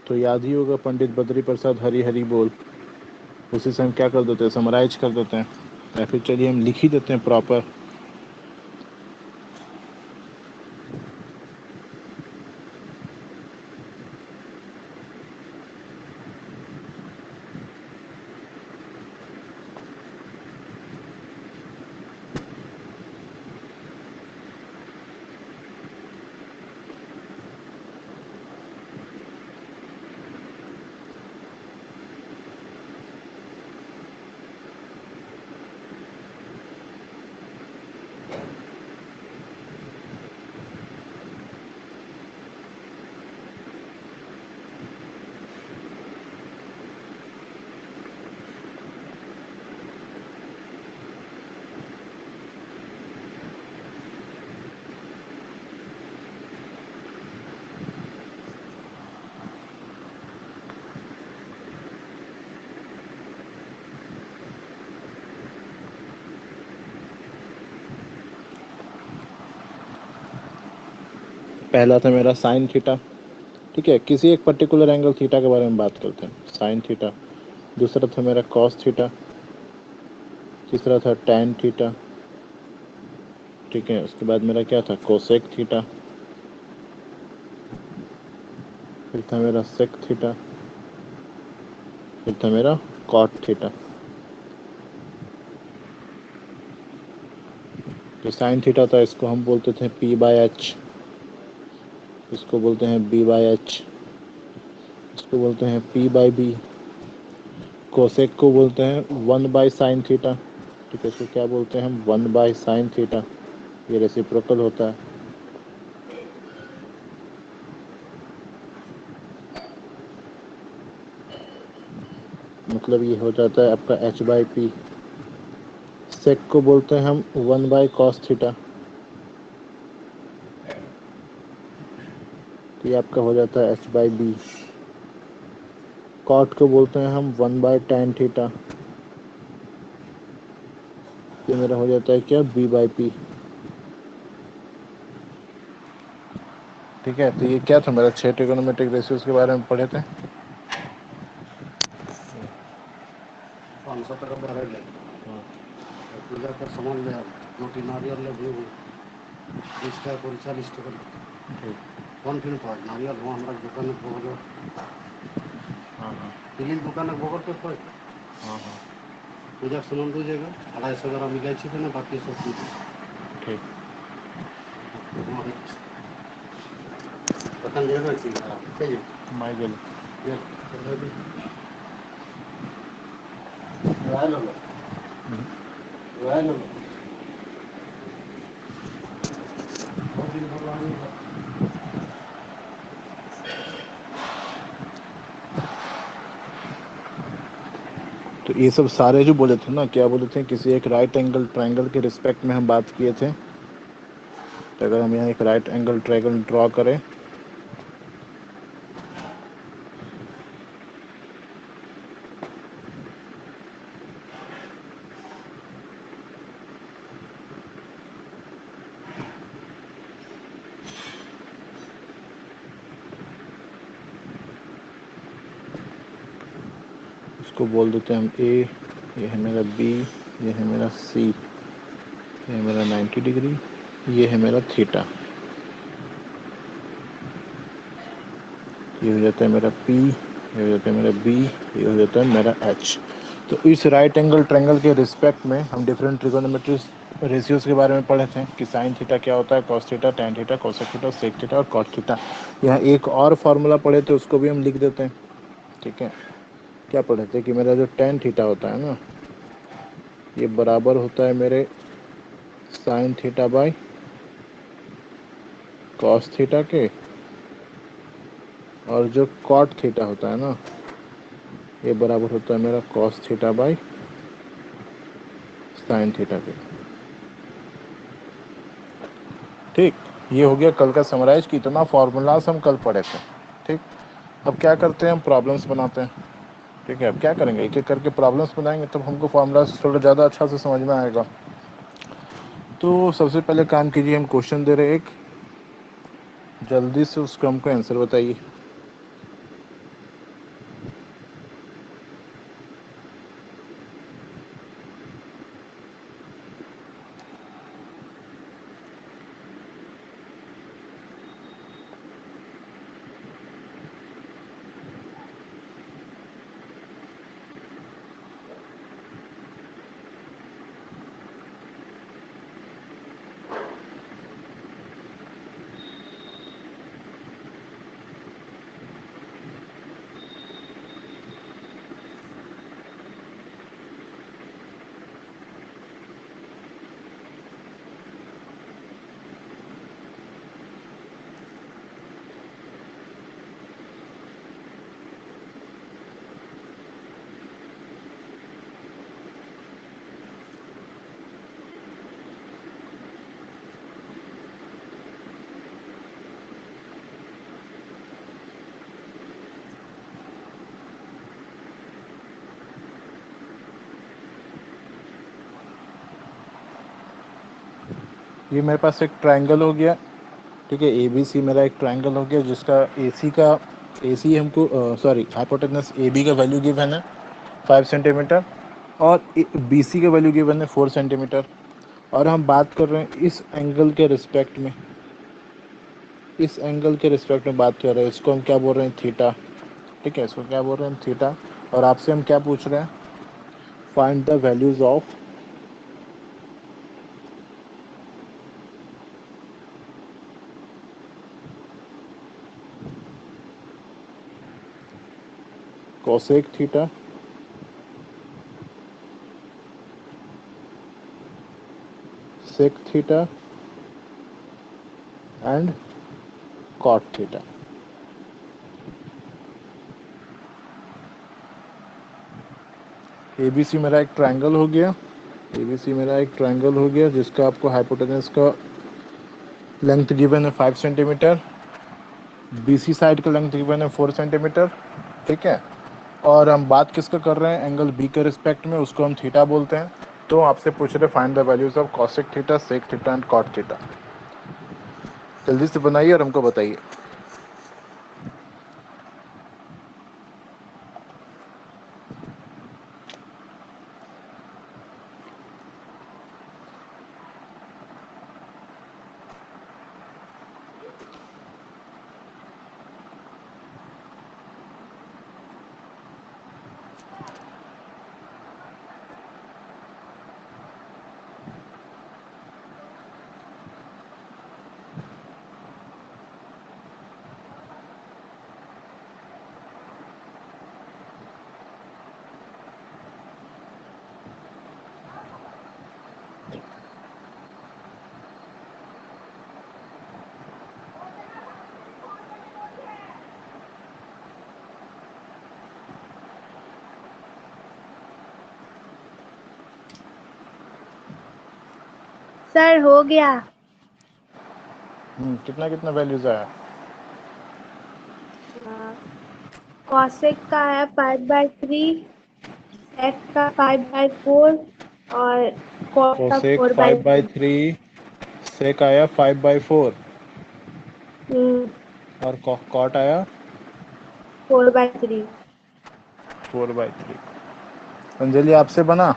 तो याद ही होगा पंडित बद्री प्रसाद हरी हरी बोल, उसी से हम क्या कर देते हैं, समराइज कर देते हैं, या फिर चलिए हम लिख ही देते हैं प्रॉपर। पहला था मेरा साइन थीटा, ठीक है, किसी एक पर्टिकुलर एंगल थीटा के बारे में बात करते हैं, साइन थीटा। दूसरा था मेरा कॉस थीटा। तीसरा था टैन थीटा, ठीक है। उसके बाद मेरा क्या था, कोसेक थीटा। फिर था मेरा सेक थीटा। फिर था मेरा कॉट थीटा। जो साइन थीटा था इसको हम बोलते थे पी बाय एच, इसको बोलते हैं बी बाय एच, इसको बोलते हैं पी बाय बी। कोसेक को बोलते हैं 1 बाय साइन थीटा, ठीक है, इसको क्या बोलते हैं हम, 1 बाय साइन थीटा। ये रेसिप्रोकल होता है। मतलब ये हो जाता है आपका एच बाय पी। सेक को बोलते हैं हम 1 बाय कॉस थीटा, तो ये आपका हो जाता है एच बाय बी। कॉट को बोलते हैं हम 1 बाय टैन थीटा, ये मेरा हो जाता है क्या, बी बाय पी। ठीक है, तो ये क्या था मेरा 6 ट्रिगोनोमेट्रिक रेशियोज के बारे में पढ़े थे। 500 টাকা বাড়াইলে পূজা কর সমান দেওয়া নটি নারিয়াল ভিউ 20 টাকা করে 40 টাকা কোন কিনে পাওয়া নারিয়াল আমরা দোকানে বগর দিল্লির দোকানে বগর তো পাই পূজার সমান 2 জায়গা 250 গ্রাম মিলাইছি না বাকি সব ঠিক দোকান দিয়ে রাখছি ঠিক আছে माइगल রয়্যাল হলো রয়্যাল হলো बहुत दिन भगवान तो ये सब सारे जो बोले थे ना, क्या बोले थे, किसी एक राइट एंगल ट्रायंगल के रिस्पेक्ट में हम बात किए थे। तो अगर हम यहाँ एक राइट एंगल ट्रायंगल ड्रॉ करें, इसको बोल देते हैं हम ए, ये है मेरा बी, ये है मेरा सी, ये है मेरा 90 डिग्री, ये है मेरा थीटा। ये हो जाता है मेरा पी, ये हो जाता है मेरा बी, ये हो जाता है मेरा एच। तो इस राइट एंगल ट्रायंगल के रिस्पेक्ट में हम डिफरेंट ट्रिगोनोमेट्रिक रेशियोज के बारे में पढ़े थे कि साइन थीटा क्या होता है, cos theta, tan theta, cosec theta, sec theta और कॉट थीटा। यहाँ एक और फॉर्मूला पढ़े थे, उसको भी हम लिख देते हैं, ठीक है। क्या पढ़े थे कि मेरा जो टैन थीटा होता है ना, ये बराबर होता है मेरे sine theta by cos theta के, और जो कॉट थीटा होता है ना, ये बराबर होता है मेरा cos theta by sine theta के। ठीक, ये हो गया कल का समराइज कि इतना फॉर्मूलाज हम कल पढ़े थे। ठीक, अब क्या करते हैं, हम प्रॉब्लम्स बनाते हैं। ठीक है, अब क्या करेंगे, एक एक करके प्रॉब्लम्स बनाएंगे, तब हमको फॉर्मूलाज थोड़ा ज़्यादा अच्छा से समझ में आएगा। तो सबसे पहले काम कीजिए, हम क्वेश्चन दे रहे एक, जल्दी से उसका हमको आंसर बताइए। ये मेरे पास एक ट्रायंगल हो गया, ठीक है। ए बी सी मेरा एक ट्रायंगल हो गया जिसका ए सी हमको सॉरी हाइपोटेनस ए बी का वैल्यू गिवन है 5 सेंटीमीटर और बी सी का वैल्यू गिवन है 4 सेंटीमीटर। और हम बात कर रहे हैं इस एंगल के रिस्पेक्ट में, इस एंगल के रिस्पेक्ट में बात कर रहे हैं। इसको हम क्या बोल रहे हैं, थीटा, ठीक है। इसको क्या बोल रहे हैं हम, थीटा। और आपसे हम क्या पूछ रहे हैं, find the values of cosec theta, sec theta and cot theta. ABC मेरा एक ट्रायंगल हो गया, एबीसी मेरा एक ट्रायंगल हो गया जिसका आपको हाइपोटेनस का लेंथ गिवन है 5 सेंटीमीटर, बीसी साइड का लेंथ गिवन है 4 सेंटीमीटर, ठीक है। और हम बात किसका कर रहे हैं, एंगल बी के रिस्पेक्ट में, उसको हम थीटा बोलते हैं। तो आपसे पूछ रहे find the values of cosec theta, sec theta and cot theta. जल्दी से बनाइए और हमको बताइए। सर हो गया। कितना कितना वैल्यूज आया। कॉसेक का है 5/3, सेक का 5/4 और कॉट का कोसेक 4/3। 5/3, सेक आया 5/4 और कॉट आया 4/3। 4/3। अंजलि आपसे बना,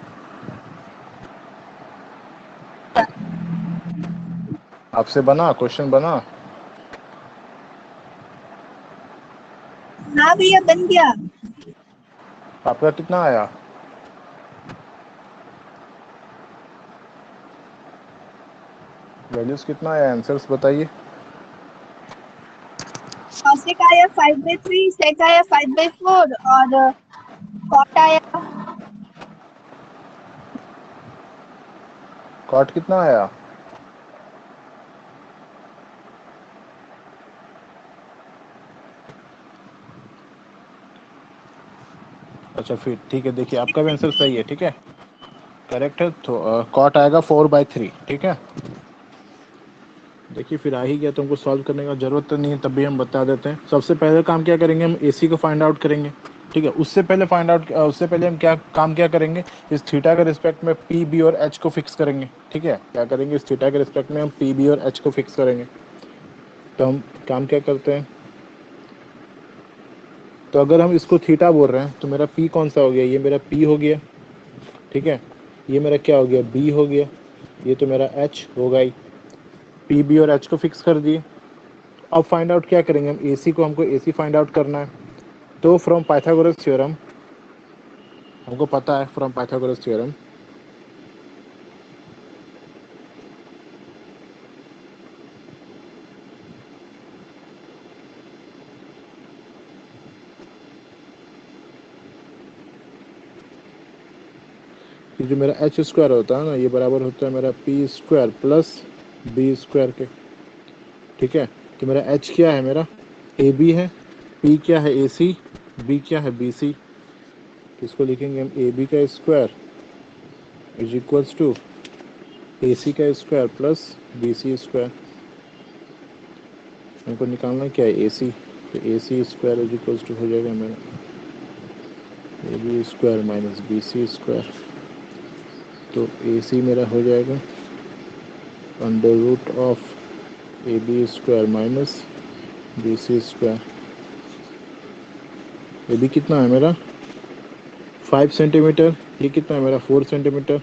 आपसे बना, क्वेश्चन बना। हाँ भैया बन गया। आपका कितना आया। वैल्यूज कितना आया, आंसर्स बताइए। कॉसेक आया 5/3, सेक आया 5/4 और कॉट आया। कॉट कितना आया। अच्छा फिर ठीक है, देखिए आपका भी आंसर सही है, ठीक है, करेक्ट है। तो कॉट आएगा 4/3, ठीक है। देखिए फिर आ ही गया तो हमको सॉल्व करने का जरूरत तो नहीं है, तब भी हम बता देते हैं। सबसे पहले काम क्या करेंगे, हम एसी को फाइंड आउट करेंगे, ठीक है। उससे पहले हम क्या करेंगे, इस थीटा के रिस्पेक्ट में पी बी और एच को फिक्स करेंगे, ठीक है। क्या करेंगे, इस थीटा के रिस्पेक्ट में हम पी बी और एच को फिक्स करेंगे। तो हम काम क्या करते हैं, तो अगर हम इसको थीटा बोल रहे हैं तो मेरा पी कौन सा हो गया, ये मेरा पी हो गया, ठीक है। ये मेरा क्या हो गया, बी हो गया। ये तो मेरा एच होगा ही। पी बी और एच को फिक्स कर दिए। अब फाइंड आउट क्या करेंगे हम, एसी को, हमको एसी फाइंड आउट करना है। तो फ्रॉम पाइथागोरस थ्योरम हमको पता है, फ्रॉम पाइथागोरस थ्योरम कि जो मेरा एच स्क्वायर होता है ना, ये बराबर होता है मेरा p square plus b square के, ठीक है। तो मेरा एच क्या है, मेरा ए बी है, पी क्या है ए सी, बी क्या है बी सी। इसको लिखेंगे हम ए बी का square is equals to A C का square plus B C square. हमको निकालना क्या है, ए सी। तो A C square is equals to हो जाएगा मेरा A B square minus B C square. तो ए सी मेरा हो जाएगा under root of A B square minus B C square. ये भी कितना है मेरा 5 सेंटीमीटर, ये कितना है मेरा 4 सेंटीमीटर।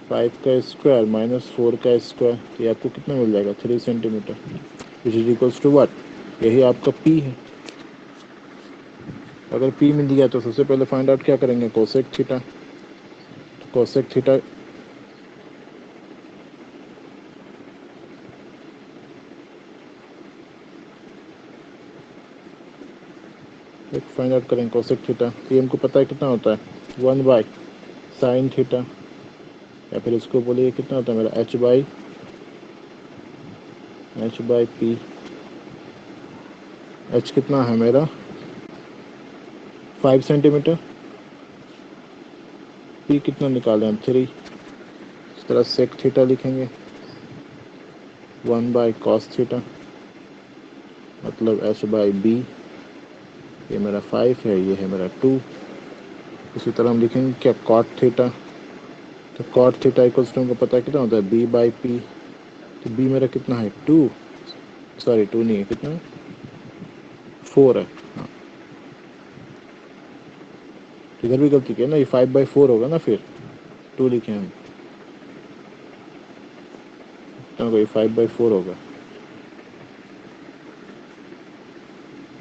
5 का स्क्वायर माइनस 4 का स्क्वायर, तो ये आपको कितना मिल जाएगा 3 centimetre, which is equals to what, यही आपका पी है। अगर पी मिल गया तो सबसे पहले फाइंड आउट क्या करेंगे, कोसेक थीटा। तो कोसेक थीटा एक फाइंड आउट करेंगे कोसेक थीटा। ये हमको पता है कितना होता है 1 बाई साइन थीटा, या फिर इसको बोलिए कितना होता है मेरा एच बाई पी। एच कितना है मेरा 5 सेंटीमीटर, पी कितना निकालें हम 3। इस तरह सेक थीटा लिखेंगे 1 बाई कॉस थीटा, मतलब एच बाई बी। ये मेरा 5 है, ये है मेरा 2। इसी तरह हम लिखेंगे क्या कॉट थीटा। तो कॉट थीटा इक्वल्स टू हमको पता है कितना होता है बी बाई पी। तो बी मेरा कितना है 2, सॉरी 2 नहीं है, कितना है 4 है। हाँ, इधर भी गलती किया ना, ये 5/4 होगा ना, फिर 2 लिखे हम, कितना होगा ये 5/4 होगा।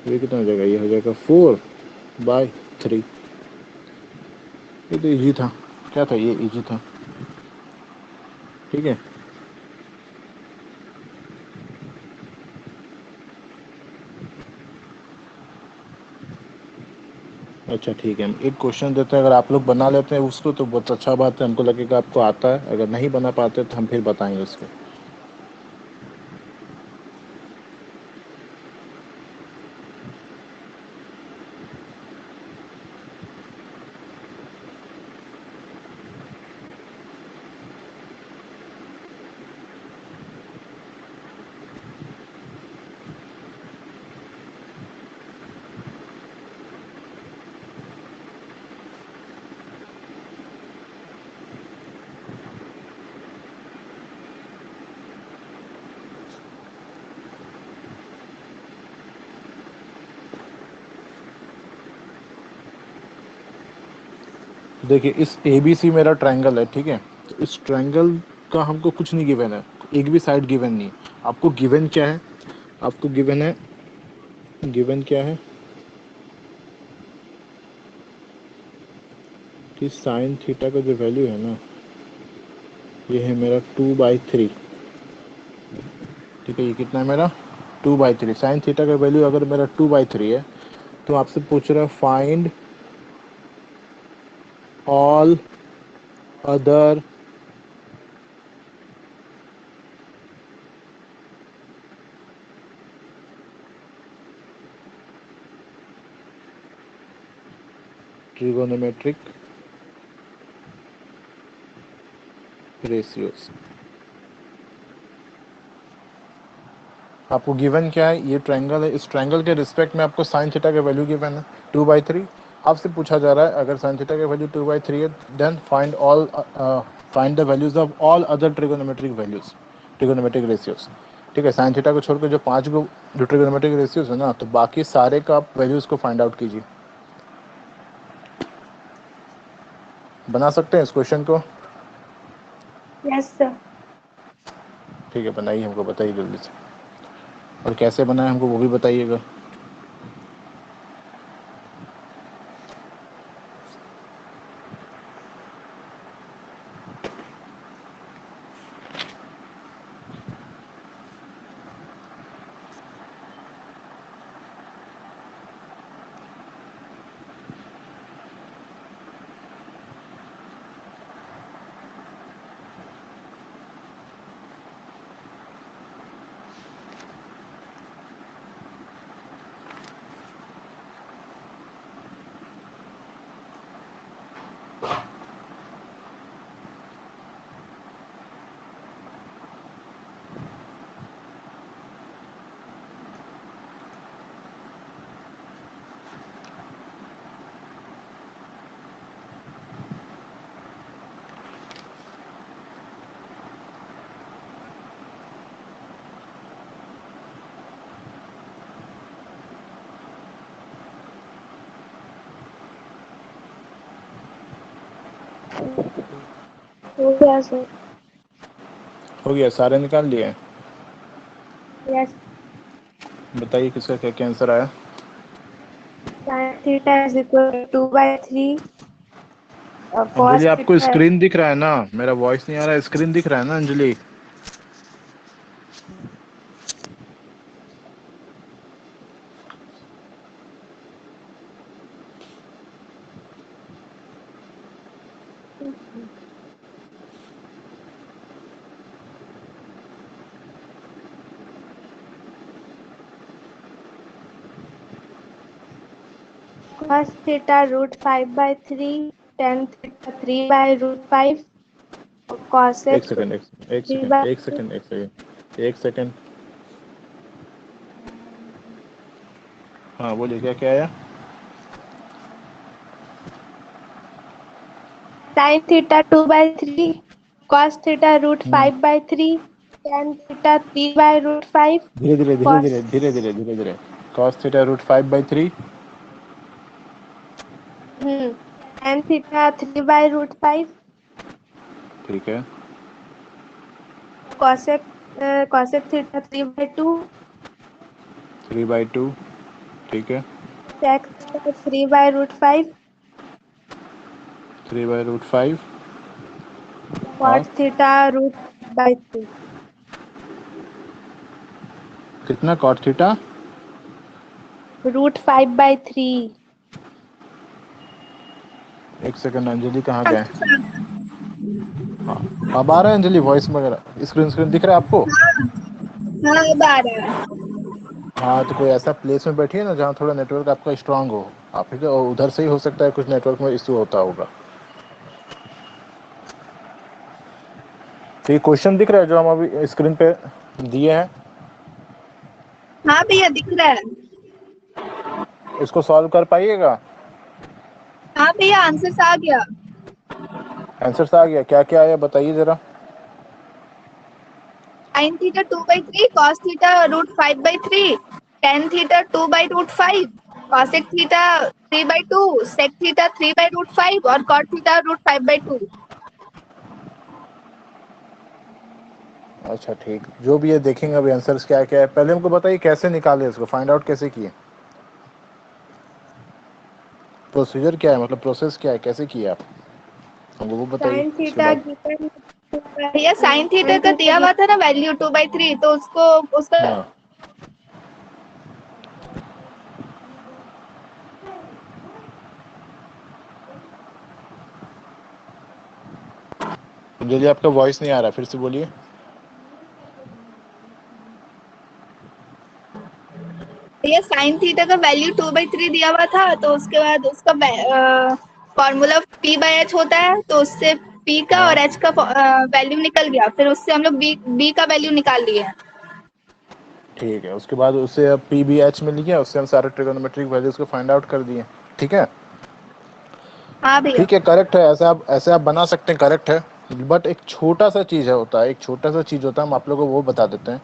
ये कितना हो जाएगा, ये हो जाएगा 4/3। ये तो इजी था, क्या था ये, इजी था, ठीक है। अच्छा ठीक है, हम एक क्वेश्चन देते हैं, अगर आप लोग बना लेते हैं उसको तो बहुत अच्छा बात है, हमको लगेगा आपको आता है। अगर नहीं बना पाते तो हम फिर बताएंगे उसको। देखिए इस ए बी सी मेरा ट्रायंगल है, ठीक है। तो इस ट्रायंगल का हमको कुछ नहीं गिवन है, एक भी साइड गिवन नहीं है। आपको गिवन क्या है, आपको गिवन है, गिवन क्या है कि साइन थीटा का जो वैल्यू है ना, ये है मेरा 2/3, ठीक है। ये कितना है मेरा 2/3। साइन थीटा का वैल्यू अगर मेरा 2/3 है, तो आपसे पूछ रहा है find all other trigonometric ratios. आपको गिवन क्या है, ये ट्रायंगल है, इस ट्रायंगल के रिस्पेक्ट में आपको साइन थीटा का वैल्यू गिवन है 2/3। आपसे पूछा जा रहा है अगर साइन थीटा का वैल्यू 2/3 है, then find the values of all other trigonometric values, trigonometric ratios, ठीक है। साइन थीटा को छोड़कर जो 5 को जो ट्रिगोनोमेट्रिक रेशियोज है ना, तो बाकी सारे का आप वैल्यूज को फाइंड आउट कीजिए। बना सकते हैं इस क्वेश्चन को, Yes, sir. ठीक है। बनाइए, हमको बताइए जल्दी से, और कैसे बनाए हमको वो भी बताइएगा। हो गया सर। हो गया, सारे निकाल लिए? यस। बताइए किसका क्या क्या आंसर आया। Sine theta is equal to 2/3 और अंजलि कॉस आपको थीटा। स्क्रीन दिख रहा है ना? मेरा वॉइस नहीं आ रहा है, स्क्रीन दिख रहा है ना Anjali? cos theta √5/3, tan theta 3/√5 और एक cosec सेकंड, एक थ्री सेकंड, बाय एक सेकंड, एक सेकंड, एक सेकंड। हाँ बोलिए, क्या क्या आया? sin theta 2/3, cos theta √5/3, tan theta 3/√5 धीरे धीरे धीरे cos धीरे धीरे धीरे धीरे धीरे। cos theta √5/3। tan theta 3/√5 ठीक है। cosec cosec theta 3/2 3/2। ठीक है। sec theta 3/√5 3/√5। हाँ, cot theta √5/3 कितना cot थीटा? √5/3। एक सेकंड, अंजलि कहाँ गए? आंसर हाँ, अब आ रहा है अंजलि वॉइस वगैरह? स्क्रीन स्क्रीन दिख रहा है आपको? हाँ अब आ रहा है। हाँ, तो कोई ऐसा प्लेस में बैठिए ना जहाँ थोड़ा नेटवर्क आपका स्ट्रांग हो। आप ही उधर से ही हो सकता है कुछ नेटवर्क में इशू होता होगा। तो ये क्वेश्चन दिख रहा है जो हम अभी स्क्रीन पे दिए हैं, हाँ भैया दिख रहा है। इसको सॉल्व कर पाइएगा? हाँ भैया आंसर आ गया। आंसर आ गया? क्या क्या आया बताइए जरा। sin theta 2/3, cos theta √5/3, tan theta 2/√5, cosec theta 3/2, sec theta 3/√5 और cot theta √5/2। अच्छा ठीक, जो भी है देखेंगे अभी आंसर्स क्या क्या है। पहले हमको बताइए कैसे निकाले, इसको फाइंड आउट कैसे किए, प्रोसीजर क्या है, मतलब प्रोसेस क्या है, कैसे किए आप, हमको वो बताइए। sin उसके theta बाद given भैया sin थीटा का दिया हुआ था ना वैल्यू 2/3, तो उसको उसका हाँ, अंजलि आपका वॉइस नहीं आ रहा, फिर से बोलिए। भैया sin थीटा का वैल्यू 2/3 दिया हुआ था, तो उसके बाद उसका फॉर्मूला p/h होता है, तो उससे p का और हाँ h का वैल्यू निकल गया, फिर उससे हम लोग b का वैल्यू निकाल लिए। ठीक है, उसके बाद उससे अब पी बी एच मिल गया, उससे हम सारे ट्रिगोनोमेट्रिक वैल्यूज को फाइंड आउट कर दिए। ठीक है, हाँ भैया। ठीक है, करेक्ट है, ऐसे आप बना सकते हैं, करेक्ट है। बट एक छोटा सा चीज़ है, होता है एक छोटा सा चीज़ होता है, हम आप लोगों को वो बता देते हैं।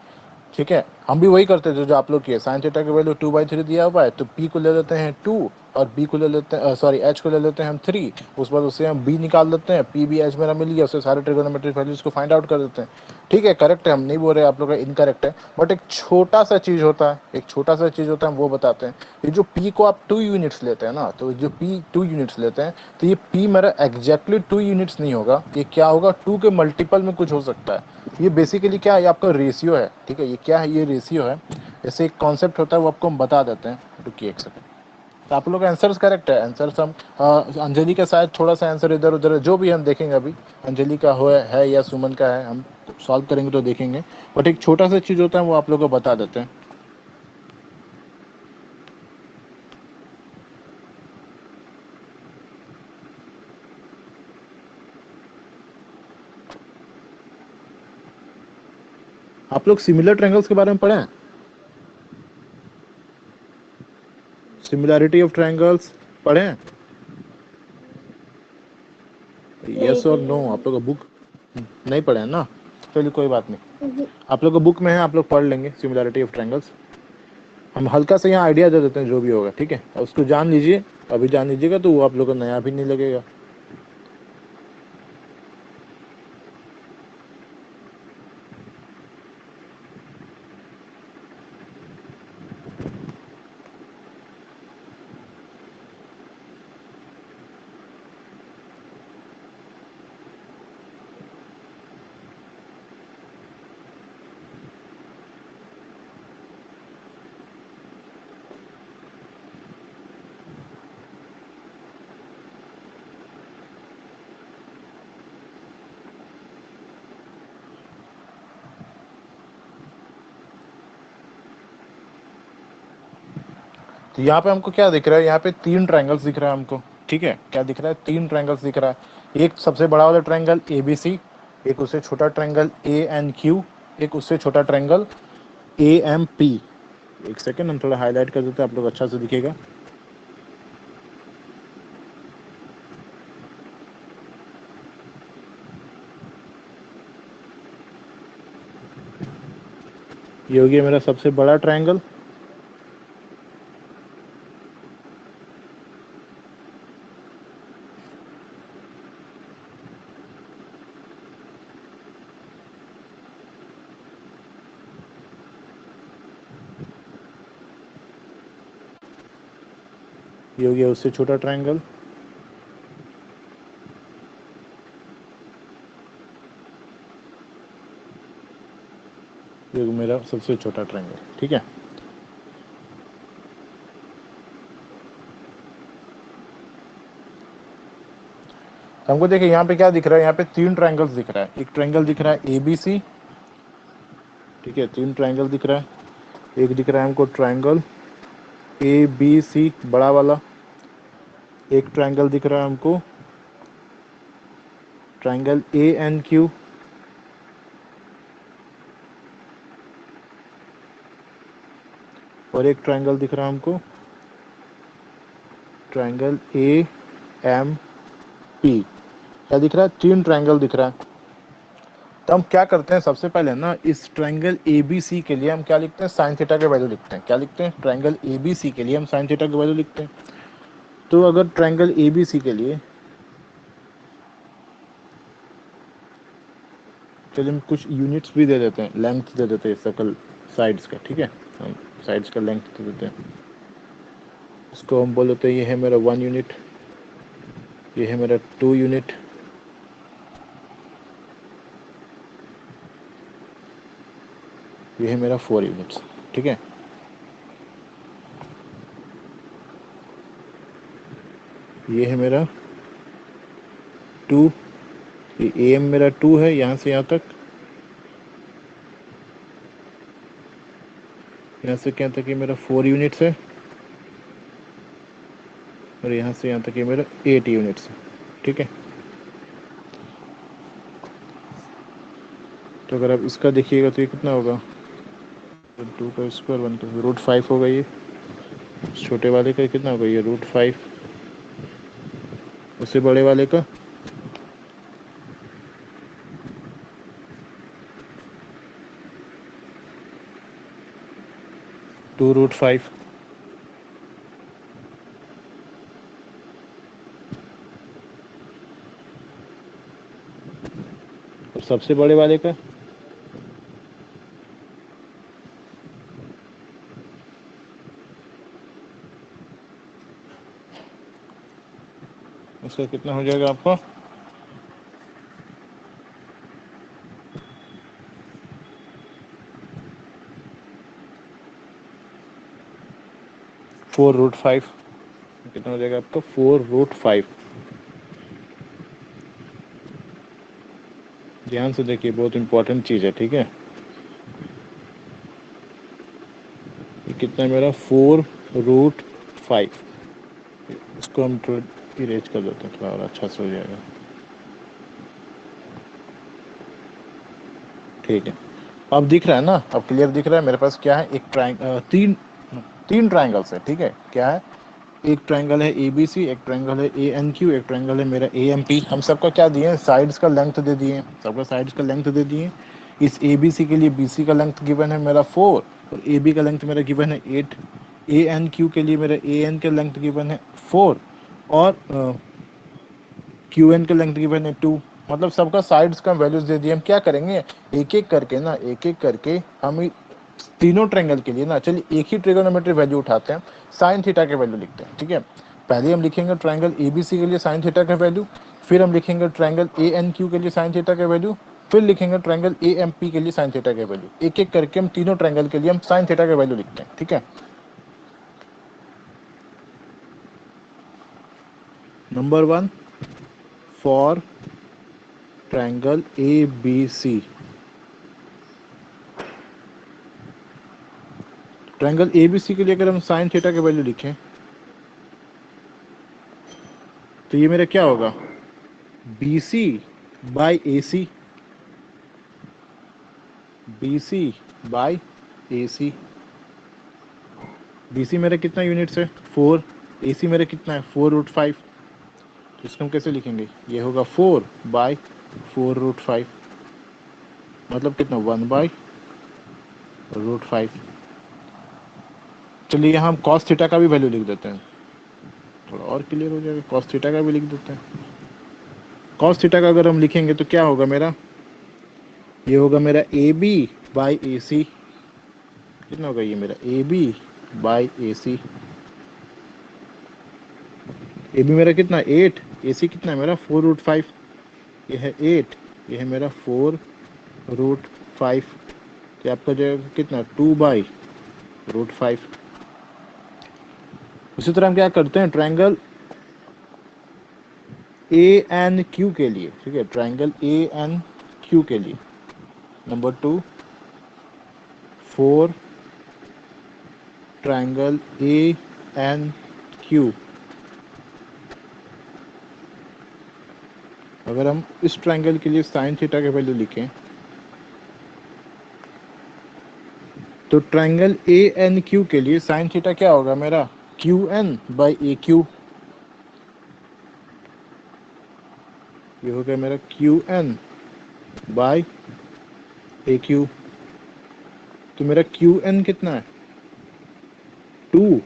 ठीक है, हम भी वही करते थे जो आप लोग किए। साइन थीटा की वैल्यू 2/3 दिया हुआ है, तो पी को ले लेते हैं 2 और बी को ले लेते हैं, सॉरी एच को ले लेते हैं हम 3। उस बाद उससे हम बी निकाल देते हैं, पी बी एच मेरा मिल गया, उससे सारे ट्रिगोनोमेट्रिक वैल्यूज को फाइंड आउट कर देते हैं। ठीक है, करेक्ट है, हम नहीं बोल रहे आप लोग का इनकरेक्ट है। बट एक छोटा सा चीज़ होता है, एक छोटा सा चीज़ होता है, हम वो बताते हैं। ये जो पी को आप 2 यूनिट्स लेते हैं ना, तो जो पी 2 यूनिट्स लेते हैं, तो ये पी मेरा एग्जैक्टली 2 यूनिट्स नहीं होगा, ये क्या होगा, 2 के मल्टीपल में कुछ हो सकता है। ये बेसिकली क्या है, ये आपका रेशियो है। ठीक है, ये क्या है, ये रेशियो है। जैसे एक कॉन्सेप्ट होता है वो आपको हम बता देते हैं, रुकिए एक सेकंड। तो आप लोग का आंसर्स करेक्ट है, आंसर्स हम अंजलि का शायद थोड़ा सा आंसर इधर उधर है, जो भी हम देखेंगे अभी अंजलि का हो है या सुमन का है, हम सॉल्व करेंगे तो देखेंगे। बट एक छोटा सा चीज़ होता है वो आप लोग को बता देते हैं। आप लोग सिमिलर ट्रायंगल्स के बारे में पढ़े हैं? सिमिलैरिटी ऑफ ट्रायंगल्स पढ़े हैं? नहीं यस और नो, भैया। आप लोग का बुक नहीं पढ़े हैं ना? चलिए कोई बात नहीं, आप लोग का बुक में है, आप लोग पढ़ लेंगे सिमिलैरिटी ऑफ ट्रायंगल्स। हम हल्का सा यहाँ आइडिया दे देते हैं जो भी होगा। ठीक है, उसको जान लीजिए, अभी जान लीजिएगा तो वो आप लोग को नया भी नहीं लगेगा। तो यहाँ पे हमको क्या दिख रहा है, यहाँ पे 3 ट्रायंगल्स दिख रहा है हमको, ठीक है। क्या दिख रहा है, 3 ट्रायंगल्स दिख रहा है। एक सबसे बड़ा वाला ट्रायंगल ABC, एक उससे छोटा ट्रायंगल ANQ, एक उससे छोटा ट्रायंगल AMP। एक सेकेंड हम थोड़ा हाईलाइट कर देते हैं, आप लोग अच्छा से दिखेगा। ये हो गया मेरा सबसे बड़ा ट्रायंगल, ये हो गया उससे छोटा ट्रायंगल, ये मेरा सबसे छोटा ट्रायंगल, ठीक है। हमको देखिए यहाँ पे क्या दिख रहा है, यहाँ पे 3 ट्रायंगल्स दिख रहा है। एक ट्रायंगल दिख रहा है ABC, ठीक है, 3 ट्रायंगल दिख रहा है। एक दिख रहा है हमको ट्रायंगल ABC बड़ा वाला, एक ट्रायंगल दिख रहा है हमको ट्रायंगल ANQ, और एक ट्रायंगल दिख रहा है हमको ट्रायंगल AMP। क्या दिख रहा है, 3 ट्रायंगल दिख रहा है। तो हम क्या करते हैं, सबसे पहले ना इस ट्रायंगल ABC के लिए हम क्या लिखते हैं, साइन थीटा के वैल्यू लिखते हैं। क्या लिखते हैं, ट्रायंगल ABC के लिए हम साइन थीटा के वैल्यू लिखते हैं। तो अगर ट्रायंगल ABC के लिए, चलिए हम कुछ यूनिट्स भी दे देते हैं, लेंथ दे देते हैं सर्कल साइड्स का, ठीक है। हम साइड्स का लेंथ दे देते हैं। इसको हम बोल देते हैं ये है मेरा 1 यूनिट, ये है मेरा 2 यूनिट, ये है मेरा 4 यूनिट्स, ठीक है। ये है मेरा 2, ये AM मेरा 2 है यहाँ से यहाँ तक, यहाँ से क्या तक ये मेरा 4 यूनिट्स है, और यहाँ से यहाँ तक ये मेरा 8 यूनिट्स है, ठीक है। तो अगर आप इसका देखिएगा तो ये कितना होगा, 2 का स्क्वायर 1 का √5 होगा। ये छोटे वाले का कितना होगा, ये √5, उससे बड़े वाले का 2√5, और सबसे बड़े वाले का उसका कितना हो जाएगा आपका, √5। कितना हो जाएगा आपका, 4√5। ध्यान से देखिए, बहुत इंपॉर्टेंट चीज़ है, ठीक है। ये कितना है मेरा, 4√5। इसको हम थोड़ा इरेज कर देते हैं, थोड़ा और अच्छा से हो जाएगा, ठीक है। अब दिख रहा है ना, अब क्लियर दिख रहा है। मेरे पास क्या है, एक तीन ट्राइंगल्स है, ठीक है। क्या है, एक ट्रायंगल है ABC, एक ट्रायंगल है ANQ, एक ट्रायंगल है मेरा AMP। हम सबका क्या दिए हैं, साइड्स का लेंथ दे दिए, सबका साइड्स का लेंथ दे दिए। इस ABC के लिए BC का लेंथ गिवन है मेरा 4, और AB का लेंथ मेरा गिवन है 8। ANQ के लिए मेरा AN का लेंथ गिवन है 4, और QN का लेंथ गिवन है 2। मतलब सबका साइड्स का वैल्यूज दे दिए। हम क्या करेंगे, एक एक करके ना, एक एक करके हम तीनों ट्रायंगल के लिए ना, चलिए एक ही ट्रिगोनोमेट्री वैल्यू उठाते हैं, साइन थीटा के वैल्यू लिखते हैं, ठीक है। पहले हम लिखेंगे ट्रायंगल ABC के लिए साइन थीटा का वैल्यू, फिर हम लिखेंगे ट्रायंगल ANQ के लिए साइन थीटा का वैल्यू, फिर लिखेंगे ट्रायंगल AMP के लिए साइन थीटा का वैल्यू। एक एक करके हम तीनों ट्रायंगल के लिए हम साइन थीटा का वैल्यू लिखते हैं, ठीक है। Number 1, for triangle ABC, triangle ABC के लिए अगर हम साइन थीटा की वैल्यू लिखें तो ये मेरा क्या होगा, BC by AC, BC by AC। BC मेरा कितना यूनिट्स है 4, AC मेरा कितना है 4√5। तो इसको हम कैसे लिखेंगे, ये होगा 4 बाई 4√5, मतलब कितना 1/√5। चलिए यहाँ हम कॉस थीटा का भी वैल्यू लिख देते हैं, थोड़ा और क्लियर हो जाएगा। कॉस थीटा का भी लिख देते हैं। कॉस थीटा का अगर हम लिखेंगे तो क्या होगा मेरा, ये होगा मेरा AB बाई AC। कितना होगा ये मेरा AB बाई AC। AB मेरा कितना 8, AC कितना है मेरा 4√5। ये है 8, ये है मेरा 4√5। तो आपका जो है कितना 2/√5। उसी तरह हम क्या करते हैं ट्रायंगल ANQ के लिए, ठीक है, ट्रायंगल ANQ के लिए नंबर 2 4 ट्रायंगल ANQ। अगर हम इस ट्रायंगल के लिए साइन थीटा की वैल्यू लिखें तो ट्रायंगल ANQ के लिए साइन थीटा क्या होगा मेरा QN बाई AQ। ये हो गया मेरा QN बाई AQ। तो मेरा QN कितना है 2,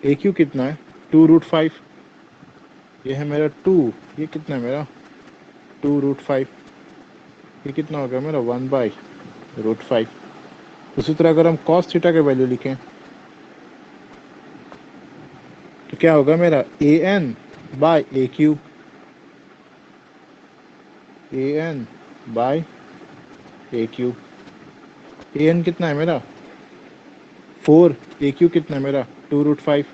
AQ कितना है 2√5। ये है मेरा 2, ये कितना है मेरा 2√5। ये कितना हो गया मेरा 1/√5। उसी तरह अगर हम कॉस थीटा के वैल्यू लिखें तो क्या होगा मेरा AN by AQ। AN by AQ। AN कितना है मेरा 4, AQ कितना है मेरा 2√5।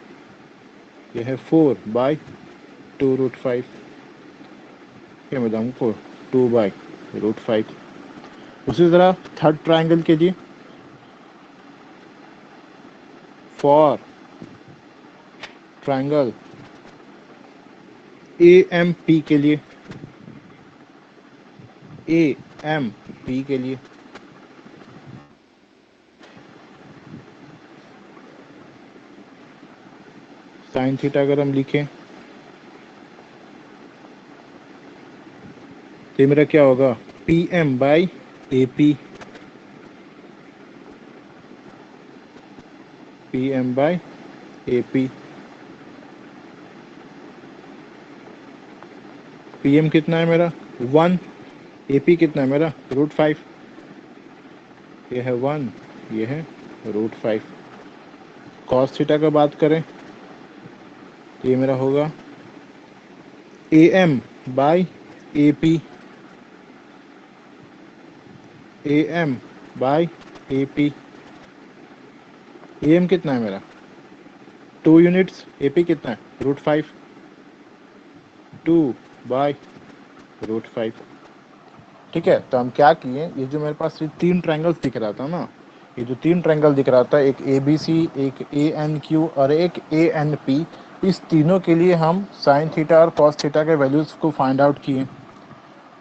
ये है 4/2√5। क्या मैं हमको 2/√5। उसी तरह थर्ड ट्रायंगल के लिए फॉर ट्रायंगल AMP के लिए, AMP के लिए साइन थीटा अगर हम लिखें तो ये मेरा क्या होगा PM by AP। PM by AP। PM कितना है मेरा 1, AP कितना है मेरा √5। ये है 1, ये है √5। कॉस थीटा का बात करें तो ये मेरा होगा AM by AP। AM by AP। AM कितना है मेरा 2 यूनिट्स, AP कितना है √5, 2/√5। ठीक है, तो हम क्या किए, ये जो मेरे पास ये 3 ट्रायंगल्स दिख रहा था ना, ये जो 3 ट्रायंगल दिख रहा था, एक ABC, एक ANQ और एक ANP, इस तीनों के लिए हम साइन थीटा और कॉस थीटा के वैल्यूज़ को फाइंड आउट किए।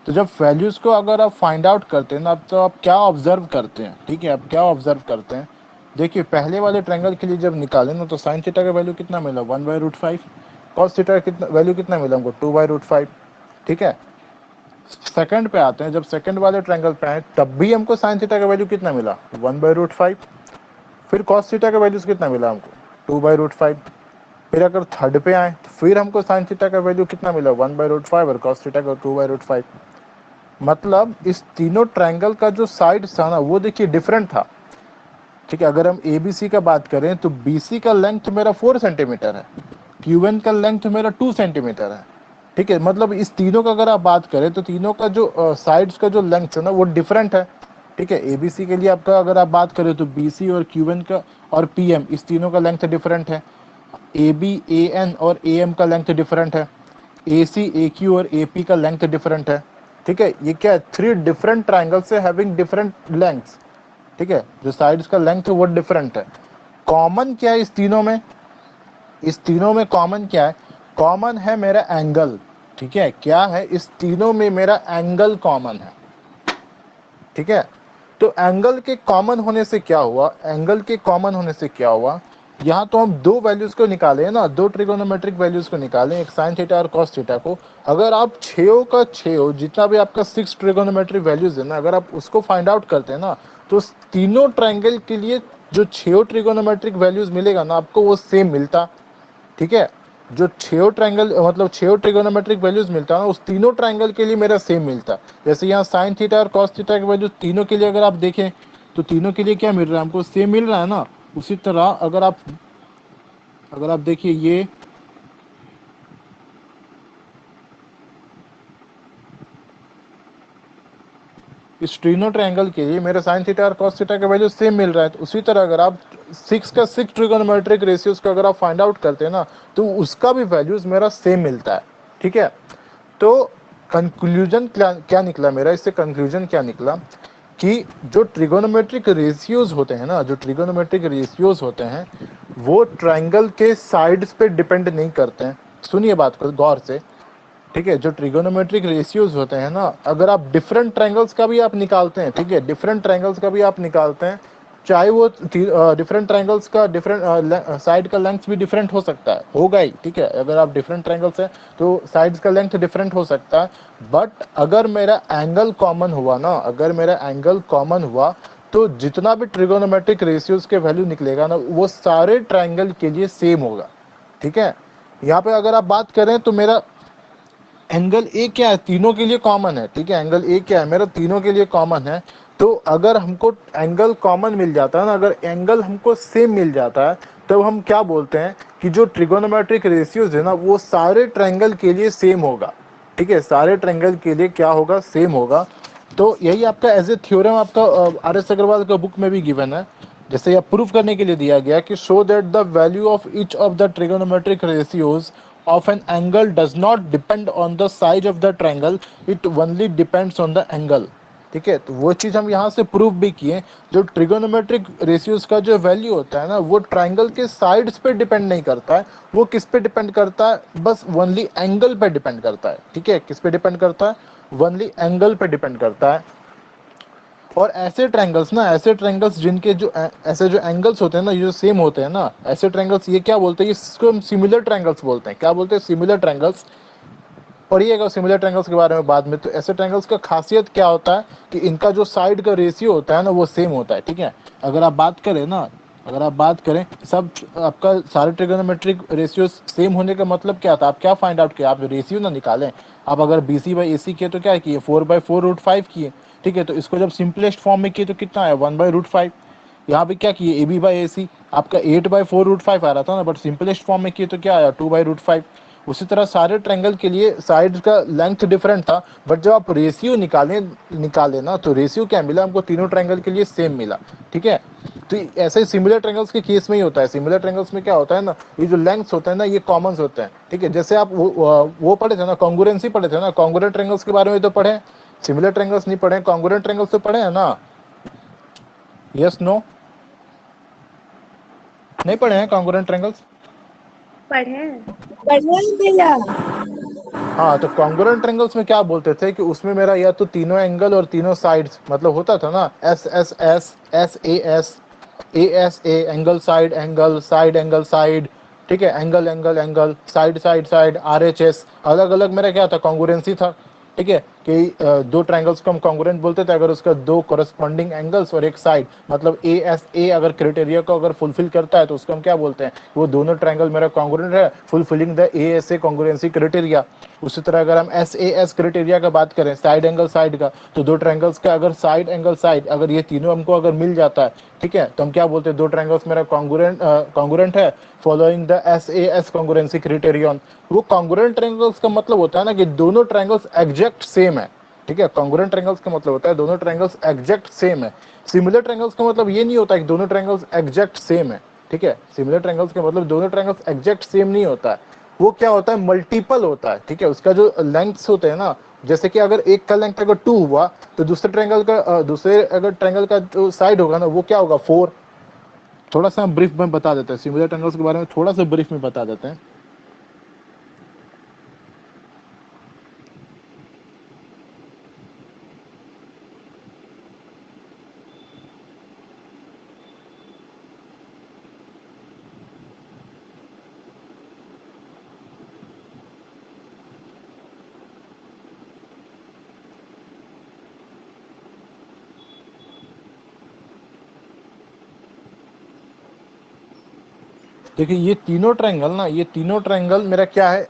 तो जब वैल्यूज़ को अगर आप फाइंड आउट करते हैं ना, तो आप क्या ऑब्जर्व करते हैं, ठीक है, आप क्या ऑब्जर्व करते हैं, देखिए पहले वाले ट्रायंगल के लिए जब निकालें ना तो साइन थीटा का वैल्यू कितना मिला 1/√5, कॉस थीटा का कितना वैल्यू कितना मिला हमको 2/√5। ठीक है, सेकंड पे आते हैं, जब सेकंड वाले ट्रायंगल पे आए तब भी हमको साइन थीटा का वैल्यू कितना मिला 1/√5। फिर कॉस थीटा का वैल्यूज कितना मिला हमको 2/√5। फिर अगर थर्ड पे आए तो फिर हमको साइन थीटा का वैल्यू कितना मिला 1/√5 और कॉस थीटा का 2/√5। मतलब इस तीनों ट्रायंगल का जो साइड था ना वो देखिए डिफरेंट था। ठीक है, अगर हम ABC का बात करें तो BC का लेंथ मेरा 4 सेंटीमीटर है, QN का लेंथ मेरा 2 सेंटीमीटर है। ठीक है, मतलब इस तीनों का अगर आप बात करें तो तीनों का जो साइड्स का जो लेंथ है ना वो डिफरेंट है। ठीक है, ABC के लिए आपका अगर आप बात करें तो BC और QN का और PM इस तीनों का लेंथ डिफरेंट है। AB, AN और AM का लेंथ डिफरेंट है। AC, AQ और AP का लेंथ डिफरेंट है। ठीक है, ये क्या है 3 डिफरेंट ट्राइंगल्स से हैविंग डिफरेंट लेंथ्स। ठीक है, जो साइड्स का लेंथ है वो डिफरेंट है। कॉमन क्या है इस तीनों में? इस तीनों में कॉमन क्या है? कॉमन है मेरा एंगल, ठीक है। क्या है इस तीनों में? मेरा एंगल कॉमन है, ठीक है। तो एंगल के कॉमन होने से क्या हुआ? एंगल के कॉमन होने से क्या हुआ? यहाँ तो हम दो वैल्यूज को निकाले हैं ना, दो ट्रिगोनोमेट्रिक वैल्यूज को निकाले, एक साइन थीटा और कॉस थीटा को। अगर आप छेओ का छेओ जितना भी आपका 6 ट्रिगोनोमेट्रिक वैल्यूज है ना, अगर आप उसको फाइंड आउट करते हैं ना, तो तीनों ट्रायंगल के लिए जो छेओ ट्रिगोनोमेट्रिक वैल्यूज मिलेगा ना आपको, वो सेम मिलता, ठीक है। जो छेओ ट्रायंगल मतलब छेओ ट्रिगोनोमेट्रिक वैल्यूज मिलता है ना, उस तीनों ट्रायंगल के लिए मेरा सेम मिलता है। जैसे यहाँ साइन थीटा और कॉस थीटा के वैल्यूज तीनों के लिए अगर आप देखें तो तीनों के लिए क्या मिल रहा है हमको? सेम मिल रहा है ना। उसी तरह अगर आप देखिए ये इस ट्रीनो ट्रायंगल के लिए मेरे साइन थीटा और कॉस थीटा का वैल्यू सेम मिल रहा है। तो उसी तरह अगर आप 6 का 6 ट्रिगोनोमेट्रिक रेशियोज को अगर आप फाइंड आउट करते हैं ना, तो उसका भी वैल्यूज मेरा सेम मिलता है, ठीक है। तो कंक्लूजन क्या निकला मेरा? इससे कंक्लूजन क्या निकला कि जो ट्रिगोनोमेट्रिक रेशियोज होते हैं ना, जो ट्रिगोनोमेट्रिक रेशियोज होते हैं वो ट्रायंगल के साइड्स पे डिपेंड नहीं करते हैं। सुनिए बात को गौर से, ठीक है। जो ट्रिगोनोमेट्रिक रेशियोज होते हैं ना, अगर आप डिफरेंट ट्रायंगल्स का भी आप निकालते हैं, ठीक है, डिफरेंट ट्रायंगल्स का भी आप निकालते हैं, चाहे वो डिफरेंट ट्रायंगल्स का डिफरेंट साइड का लेंथ भी डिफरेंट हो सकता है, होगा ही, ठीक है। अगर आप डिफरेंट ट्रायंगल्स हैं तो साइड्स का लेंथ डिफरेंट हो सकता है, बट अगर मेरा एंगल कॉमन हुआ ना, अगर मेरा एंगल कॉमन हुआ, तो जितना भी ट्रिगोनोमेट्रिक रेशियोज के वैल्यू निकलेगा ना, वो सारे ट्रायंगल के लिए सेम होगा, ठीक है। यहाँ पे अगर आप बात करें तो मेरा एंगल ए क्या है? तीनों के लिए कॉमन है, ठीक है। एंगल ए क्या है? मेरा तीनों के लिए कॉमन है। तो अगर हमको एंगल कॉमन मिल जाता है ना, अगर एंगल हमको सेम मिल जाता है, तो हम क्या बोलते हैं कि जो ट्रिगोनोमेट्रिक रेशियोज है ना, वो सारे ट्रायंगल के लिए सेम होगा, ठीक है। सारे ट्रायंगल के लिए क्या होगा? सेम होगा। तो यही आपका एज ए थ्योरम आपका आर एस अग्रवाल का बुक में भी गिवन है। जैसे यह प्रूफ करने के लिए दिया गया कि show that the value of each of the trigonometric ratios of an angle does not depend on the size of the triangle, it only depends on the angle, ठीक है। तो वो चीज हम यहाँ से प्रूफ भी किए। जो ट्रिगोनोमेट्रिक रेशियोज का जो वैल्यू होता है ना, वो ट्रायंगल के साइड्स पे डिपेंड नहीं करता है, वो किस पे डिपेंड करता है? बस ओनली एंगल पे डिपेंड करता है, ठीक है। किस पे डिपेंड करता है? ओनली एंगल पे डिपेंड करता है। और ऐसे ट्रायंगल्स ना, ऐसे ट्रायंगल्स जिनके जो ऐसे जो एंगल्स होते हैं ना, ये जो सेम होते हैं ना, ऐसे ट्रायंगल्स ये क्या बोलते हैं? इसको हम सिमिलर ट्रायंगल्स बोलते हैं। क्या बोलते हैं? Similar triangles. पढ़िएगा सिमिलर ट्रायंगल्स के बारे में बाद में। तो ऐसे ट्रायंगल्स का खासियत क्या होता है कि इनका जो साइड का रेशियो होता है ना, वो सेम होता है, ठीक है। अगर आप बात करें ना, अगर आप बात करें सब आपका सारे ट्रिगोनोमेट्रिक रेशियो सेम होने का मतलब क्या था? आप क्या फाइंड आउट किया? आप रेशियो ना निकालें। आप अगर BC बाई AC किए तो क्या किए? 4/4√5 किए, ठीक है। तो इसको जब सिंपलेस्ट फॉर्म में किए तो कितना आया? 1/√5। यहाँ पे क्या किए? AB बाई AC आपका 8/4√5 आ रहा था ना, बट सिंपलेस्ट फॉर्म में किए तो क्या आया? 2/√5। उसी तरह सारे ट्रायंगल के लिए साइड का लेंथ डिफरेंट था, बट जब आप रेशियो निकाले ना, तो रेशियो क्या मिला हमको? तीनों ट्रायंगल के लिए सेम मिला, ठीक है। तो ऐसे ही सिमिलर ट्रायंगल्स के केस में ही होता है। सिमिलर ट्रायंगल्स में क्या होता है ना, ये जो लेंथ्स होते हैं ना, ये कॉमन्स होते हैं, ठीक है। जैसे आप वो पढ़े थे ना, कॉन्ग्रुएंसी पढ़े थे ना, कॉन्ग्रुएंट ट्रायंगल्स के बारे में तो पढ़े, सिमिलर ट्रायंगल्स नहीं पढ़े, कॉन्ग्रुएंट ट्रायंगल्स तो पढ़े हैं ना? Yes no? नहीं पढ़े हैं कॉन्ग्रुएंट ट्रायंगल्स? पढ़े। बढ़िया भैया। हाँ, तो कॉन्ग्रुएंट ट्रायंगल्स में क्या बोलते थे कि उसमें मेरा या तो तीनों एंगल और तीनों साइड्स, मतलब होता था ना SSS, SAS, ASA, angle side angle side, ठीक है। Angle angle angle, side side side, RHS, अलग अलग मेरा क्या था? कॉन्ग्रुएंसी था, ठीक है। कि दो ट्रायंगल्स को हम कॉन्ग्रुएंट बोलते थे अगर उसका दो कोरस्पॉन्डिंग एंगल्स और एक साइड, मतलब ASA अगर क्राइटेरिया को अगर फुलफिल करता है तो उसको हम क्या बोलते हैं? वो दोनों ट्रायंगल मेरा कॉन्ग्रुएंट है, fulfilling the ASA congruency criteria. उसी तरह अगर हम SAS क्राइटेरिया का बात करें, साइड एंगल साइड का, तो दो ट्रायंगल्स का अगर साइड एंगल साइड अगर ये तीनों हमको अगर मिल जाता है, ठीक है, तो हम क्या बोलते हैं? दो ट्रायंगल्स मेरा कॉन्ग्रुएंट है following the SAS congruency criterion. वो कॉन्ग्रुएंट ट्रायंगल्स का मतलब होता है ना कि दोनों ट्रायंगल्स एग्जैक्ट सेम है, ठीक है। कॉन्ग्रुएंट ट्रायंगल्स का मतलब होता है दोनों ट्रायंगल्स एग्जैक्ट सेम है। सिमिलर ट्रायंगल्स का मतलब ये नहीं होता कि दोनों ट्रायंगल्स एग्जैक्ट सेम है, ठीक है। सिमिलर ट्रायंगल्स का मतलब दोनों ट्रायंगल्स एग्जैक्ट सेम नहीं होता है, वो क्या होता है? मल्टीपल होता है, ठीक है। उसका जो लेंथ्स होते हैं ना, जैसे कि अगर एक का लेंथ अगर 2 हुआ तो दूसरे अगर ट्रायंगल का जो साइड होगा ना, वो क्या होगा? 4, थोड़ा सा हम ब्रीफ में बता देते हैं, सिमिलर ट्रायंगल्स के बारे में थोड़ा सा ब्रीफ में बता देते हैं। देखिए ये तीनों ट्रायंगल ना, ये तीनों ट्रायंगल मेरा क्या है,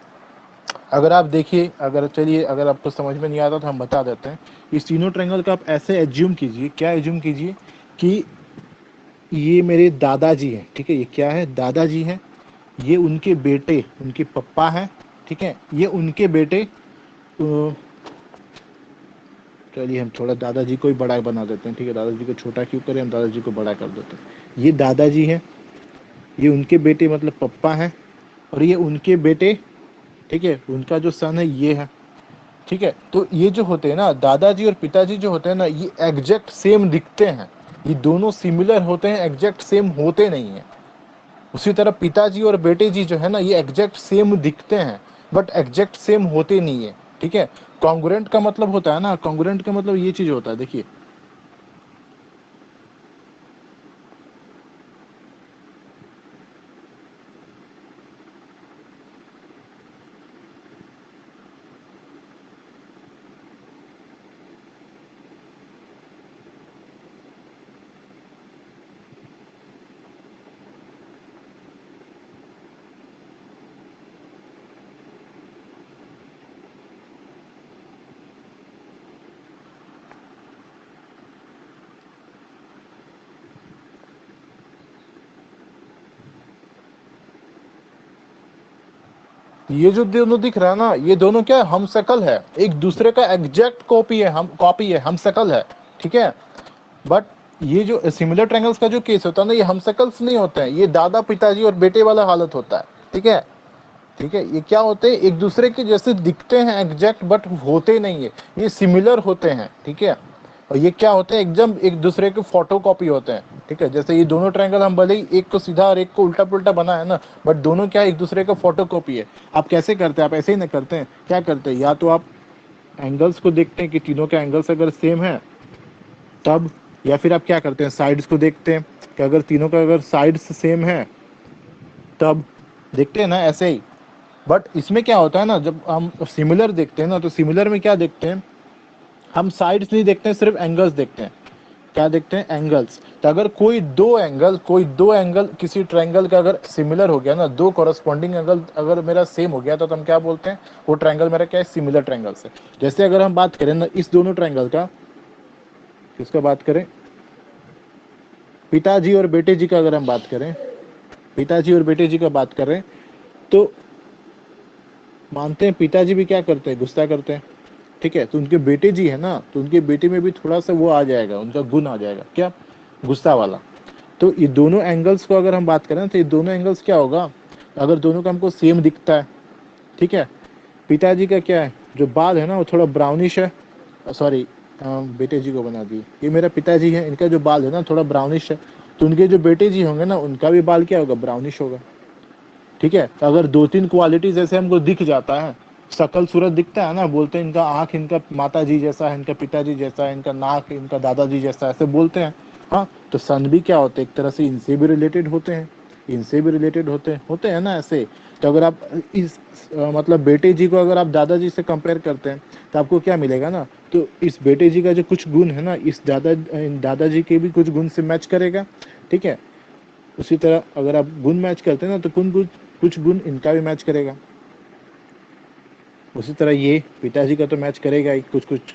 अगर आप देखिए, अगर चलिए अगर आपको समझ में नहीं आता तो हम बता देते हैं। इस तीनों ट्रायंगल का आप ऐसे एज्यूम कीजिए, क्या एज्यूम कीजिए कि ये मेरे दादाजी हैं, ठीक है, ये क्या है, दादाजी हैं, ये उनके बेटे, उनके पप्पा हैं, ठीक है, ये उनके बेटे, चलिए हम थोड़ा दादाजी को ही बड़ा बना देते हैं, ठीक है, दादाजी को छोटा क्यों करें, हम दादाजी को बड़ा कर देते हैं। ये दादाजी हैं, ये उनके बेटे मतलब पप्पा हैं, और ये उनके बेटे, ठीक है, उनका जो सन है ये है, ठीक है। तो ये जो होते हैं ना दादाजी और पिताजी जो होते हैं ना, ये एग्जैक्ट सेम दिखते हैं, ये दोनों सिमिलर होते हैं, एग्जैक्ट सेम होते नहीं है। उसी तरह पिताजी और बेटे जी जो है ना, ये एग्जैक्ट सेम दिखते हैं बट एग्जैक्ट सेम होते नहीं है, ठीक है। कॉन्ग्रुएंट का मतलब होता है ना, कॉन्ग्रुएंट का मतलब ये चीज होता है, देखिए ये जो दोनों दिख रहा है ना, ये दोनों क्या है, हम शकल है, एक दूसरे का एग्जैक्ट कॉपी है, हम शकल है, ठीक है। बट ये जो सिमिलर ट्रायंगल्स का जो केस होता है ना, ये हम शकल्स नहीं होते हैं, ये दादा पिताजी और बेटे वाला हालत होता है, ठीक है, ठीक है। ये क्या होते हैं, एक दूसरे के जैसे दिखते हैं एग्जैक्ट बट होते नहीं है, ये सिमिलर होते हैं, ठीक है। और ये क्या होते हैं, एकदम एक दूसरे के फोटो कॉपी होते हैं, ठीक है। जैसे ये दोनों ट्रायंगल हम भले ही एक को सीधा और एक को उल्टा पुल्टा बना है ना, बट दोनों क्या एक दूसरे का फोटो कॉपी है। आप कैसे करते हैं, आप ऐसे ही ना करते हैं, क्या करते हैं, या तो आप एंगल्स को देखते हैं कि तीनों के एंगल्स अगर सेम है तब, या फिर आप क्या करते हैं, साइड्स को देखते हैं कि अगर तीनों का अगर साइड्स सेम है तब, देखते हैं ना ऐसे ही। बट इसमें क्या होता है ना, जब हम सिमिलर देखते हैं ना, तो सिमिलर में क्या देखते हैं, हम साइड्स नहीं देखते हैं, सिर्फ एंगल्स देखते हैं। क्या देखते हैं, एंगल्स। तो अगर कोई दो एंगल किसी ट्रायंगल का अगर सिमिलर हो गया ना, दो कॉरस्पॉन्डिंग एंगल अगर मेरा सेम हो गया तो हम क्या बोलते हैं, वो ट्रायंगल मेरा क्या है, सिमिलर ट्रायंगल से। जैसे अगर हम बात करें ना इस दोनों ट्रायंगल का, किसका बात करें, पिताजी और बेटे जी का अगर हम बात करें, पिताजी और बेटे जी का बात करें, तो मानते हैं पिताजी भी क्या करते हैं, गुस्सा करते हैं, ठीक है। तो उनके बेटे जी है ना, तो उनके बेटे में भी थोड़ा सा वो आ जाएगा, उनका गुण आ जाएगा, क्या, गुस्सा वाला। तो ये दोनों एंगल्स को अगर हम बात करें तो ये दोनों एंगल्स क्या होगा, अगर दोनों का हमको सेम दिखता है, ठीक है। पिताजी का क्या है, जो बाल है ना वो थोड़ा ब्राउनिश है, सॉरी बेटे जी को बना दिए, ये मेरा पिताजी है, इनका जो बाल है ना थोड़ा ब्राउनिश है, तो उनके जो बेटे जी होंगे ना उनका भी बाल क्या होगा, ब्राउनिश होगा, ठीक है। तो अगर दो तीन क्वालिटीज ऐसे हमको दिख जाता है, शकल सूरत दिखता है ना, बोलते हैं इनका आंख इनका माता जी जैसा है, इनका पिताजी जैसा है, इनका नाक इनका दादाजी जैसा है, ऐसे बोलते हैं, हाँ। तो सन भी क्या होते हैं, एक तरह से इनसे भी रिलेटेड होते हैं, इनसे भी रिलेटेड होते हैं ना ऐसे। तो अगर आप इस मतलब बेटे जी को अगर आप दादाजी से कंपेयर करते हैं तो आपको क्या मिलेगा ना, तो इस बेटे जी का जो कुछ गुण है ना, इस दादाजी के भी कुछ गुण से मैच करेगा, ठीक है। उसी तरह अगर आप गुण मैच करते हैं ना, तो कुछ गुण इनका भी मैच करेगा। उसी तरह ये पिताजी का तो मैच करेगा ही कुछ कुछ।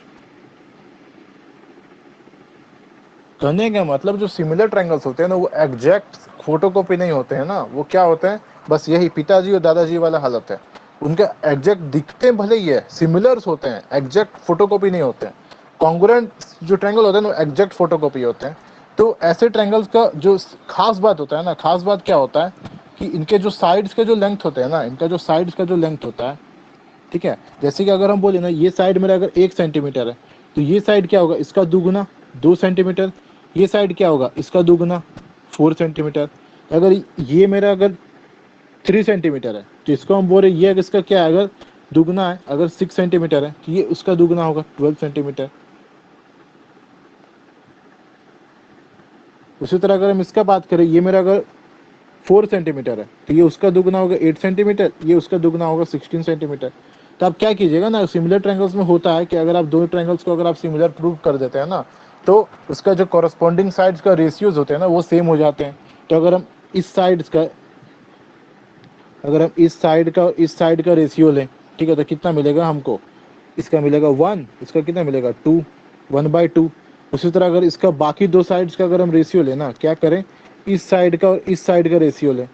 कहने का मतलब जो सिमिलर ट्रायंगल्स होते हैं ना, वो एग्जैक्ट फोटोकॉपी नहीं होते हैं ना, वो क्या होते हैं, बस यही पिताजी और दादाजी वाला हालत है। उनका एग्जैक्ट दिखते भले ही है, सिमिलर्स होते हैं, एग्जैक्ट फोटोकॉपी नहीं होते हैं। कॉन्ग्रुएंट जो ट्रायंगल होते हैं ना, एग्जैक्ट फोटोकॉपी होते हैं। तो ऐसे ट्रायंगल्स का जो खास बात होता है ना, खास बात क्या होता है कि इनके जो साइड्स के जो लेंथ होते हैं ना, इनका जो साइड्स का जो लेंथ होता है, ठीक है। जैसे कि अगर हम बोले ना, ये साइड मेरा अगर 1 सेंटीमीटर है, तो ये साइड क्या होगा, इसका दुगुना 2 सेंटीमीटर, ये साइड क्या होगा, इसका दुगुना 4 सेंटीमीटर। अगर ये मेरा अगर 3 सेंटीमीटर है तो इसको हम बोल रहे हैं ये अगर इसका क्या है, अगर दुगना है, अगर 6 सेंटीमीटर है तो ये उसका दुगना होगा 12 सेंटीमीटर। उसी तरह अगर हम इसका बात करें, ये मेरा अगर 4 सेंटीमीटर है तो ये उसका दुगना होगा 8 सेंटीमीटर, ये उसका दुगना होगा 16 सेंटीमीटर। तो आप क्या कीजिएगा ना, सिमिलर ट्रायंगल्स में होता है कि अगर आप दोनों ट्रायंगल्स को अगर आप सिमिलर प्रूव कर देते हैं ना, तो उसका जो कॉरस्पॉन्डिंग साइड्स का रेशियोज होते हैं ना वो सेम हो जाते हैं। तो अगर हम इस साइड्स का अगर हम इस साइड का रेशियो लें, ठीक है, तो कितना मिलेगा हमको, इसका मिलेगा 1, इसका कितना मिलेगा 2, 1/2। उसी तरह अगर इसका बाकी दो साइड्स का अगर हम रेशियो लें ना, क्या करें, इस साइड का और इस साइड का रेशियो लें,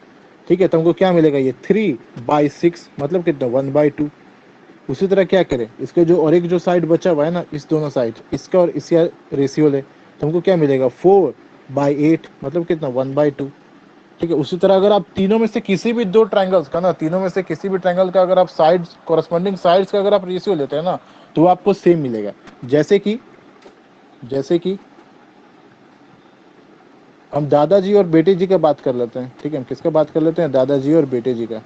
ठीक है, तो हमको क्या मिलेगा, ये 3/6 मतलब कितना 1/2। उसी तरह क्या करें, इसका जो और एक जो साइड बचा हुआ है ना, इस दोनों साइड, इसका और इसका रेशियो ले तो हमको क्या मिलेगा 4/8 मतलब कितना 1/2। ठीक है, उसी तरह अगर आप तीनों में से किसी भी दो ट्रायंगल्स का ना, तीनों में से किसी भी ट्रायंगल का अगर आप साइड्स कॉरस्पॉन्डिंग साइड्स का अगर आप रेशियो लेते हैं ना, तो आपको सेम मिलेगा। जैसे कि हम दादाजी और बेटे जी का बात कर लेते हैं। ठीक है, हम किसका बात कर लेते हैं, दादाजी और बेटे जी का।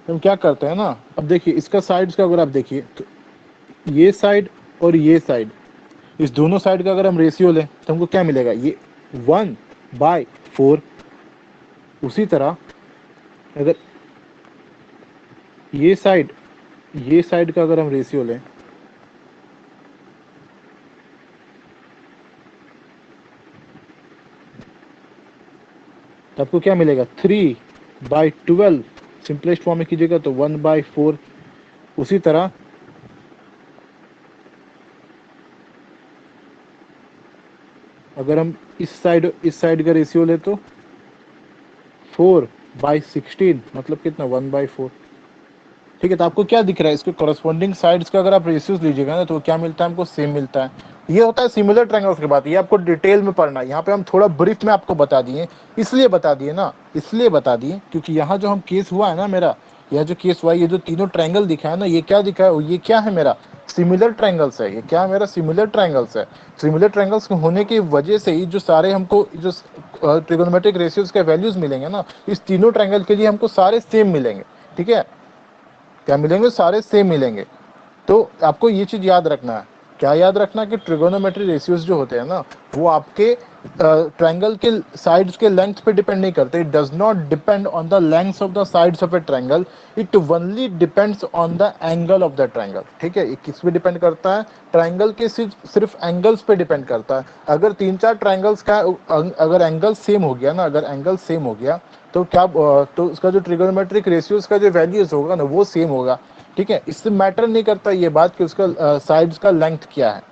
हम क्या करते हैं ना, अब देखिए इसका साइड्स का अगर आप देखिए तो ये साइड और ये साइड, इस दोनों साइड का अगर हम रेशियो लें तो हमको क्या मिलेगा, ये 1/4। उसी तरह अगर ये साइड का अगर हम रेशियो लें तो आपको क्या मिलेगा 3/12, सिंपलेस्ट फॉर्म में कीजिएगा तो 1/4। उसी तरह अगर हम इस साइड का रेशियो ले तो 4/16 मतलब कितना 1/4। ठीक है, तो आपको क्या दिख रहा है, इसके कॉरस्पॉन्डिंग साइड्स का अगर आप रेशियोज लीजिएगा ना तो क्या मिलता है हमको, सेम मिलता है। ये होता है सिमिलर ट्रायंगल्स की बात, ये आपको डिटेल में पढ़ना है। यहाँ पे हम थोड़ा ब्रीफ में आपको बता दिए, इसलिए बता दिए क्योंकि यहाँ जो हम केस हुआ है ना मेरा, यह जो केस हुआ है, ये जो तीनों ट्रायंगल दिखा है ना, ये क्या दिखा है, ये क्या है मेरा सिमिलर ट्रायंगल्स है। ये क्या है मेरा सिमिलर ट्रायंगल्स है। सिमिलर ट्रायंगल्स होने की वजह से ही जो सारे हमको जो ट्रिगोनोमेट्रिक रेशियोज के वैल्यूज मिलेंगे ना, इस तीनों ट्रायंगल के लिए हमको सारे सेम मिलेंगे। ठीक है, क्या मिलेंगे, सारे सेम मिलेंगे। तो आपको ये चीज याद रखना है, क्या याद रखना कि ट्रिगोनोमेट्री रेशियोज जो होते हैं ना, वो आपके ट्रायंगल के साइड्स के लेंथ पे डिपेंड नहीं करते। It does not depend on the length of the sides of A triangle, it only depends on the angle of the triangle. ठीक है, ये किस पे डिपेंड करता है, ट्रायंगल के सिर्फ एंगल्स पे डिपेंड करता है। अगर 3-4 ट्रायंगल्स का अगर एंगल सेम हो गया ना, अगर एंगल सेम हो गया तो क्या तो उसका जो ट्रिगोनोमेट्रिक रेशियोज का जो वैल्यूज होगा ना वो सेम होगा। ठीक है, इससे मैटर नहीं करता ये बात कि उसका साइड्स का लेंथ क्या है।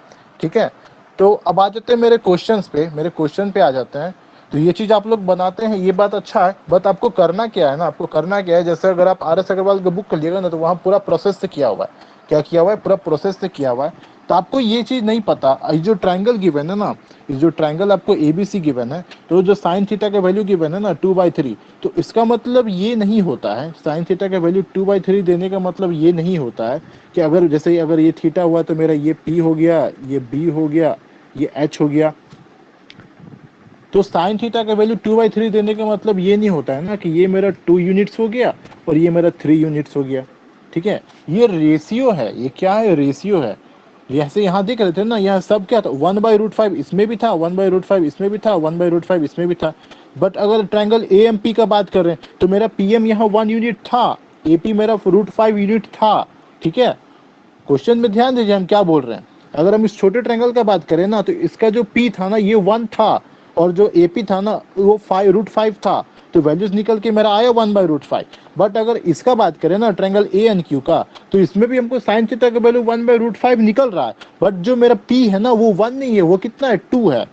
ठीक है, तो अब आ जाते हैं मेरे क्वेश्चन पे आ जाते हैं। तो ये चीज आप लोग बनाते हैं, ये बात अच्छा है, बट आपको करना क्या है ना, आपको करना क्या है, जैसे अगर आप RS अग्रवाल का बुक कर लिएगा ना तो वहाँ पूरा प्रोसेस से किया हुआ है। क्या किया हुआ है, पूरा प्रोसेस से किया हुआ है। तो आपको ये चीज नहीं पता, ये जो ट्रायंगल गिवन है ना, ये जो ट्रायंगल आपको ABC गिवन है, तो जो साइन थीटा का वैल्यू गिवन है ना 2/3, तो इसका मतलब ये नहीं होता है, साइन थीटा का वैल्यू 2/3 देने का मतलब ये नहीं होता है कि अगर जैसे अगर ये थीटा हुआ तो मेरा ये P हो गया, ये B हो गया, ये H हो गया। तो साइन थीटा का वैल्यू 2/3 देने का मतलब ये नहीं होता है ना कि ये मेरा 2 यूनिट्स हो गया और ये मेरा 3 यूनिट्स हो गया। ठीक है, ये रेशियो है, ये क्या है, रेशियो है। जैसे यहाँ देख रहे थे ना, यहाँ सब क्या था, 1/√5 इसमें भी था, 1/√5 इसमें भी था, 1/√5 इसमें भी था। बट अगर ट्रायंगल AMP का बात कर रहे हैं तो मेरा PM यहाँ 1 यूनिट था, AP मेरा √5 यूनिट था। ठीक है, क्वेश्चन में ध्यान दीजिए हम क्या बोल रहे हैं। अगर हम इस छोटे ट्रायंगल का बात करें ना तो इसका जो P था ना ये 1 था और जो AP था ना वो √5 था, तो वैल्यूज निकल के मेरा आया 1/√5। बट अगर इसका बात करें ना ट्रायंगल ANQ का, तो इसमें भी हमको साइन थीटा का वैल्यू 1/√5 निकल रहा है, बट जो मेरा P है ना वो 1 नहीं है, वो कितना है, 2 है।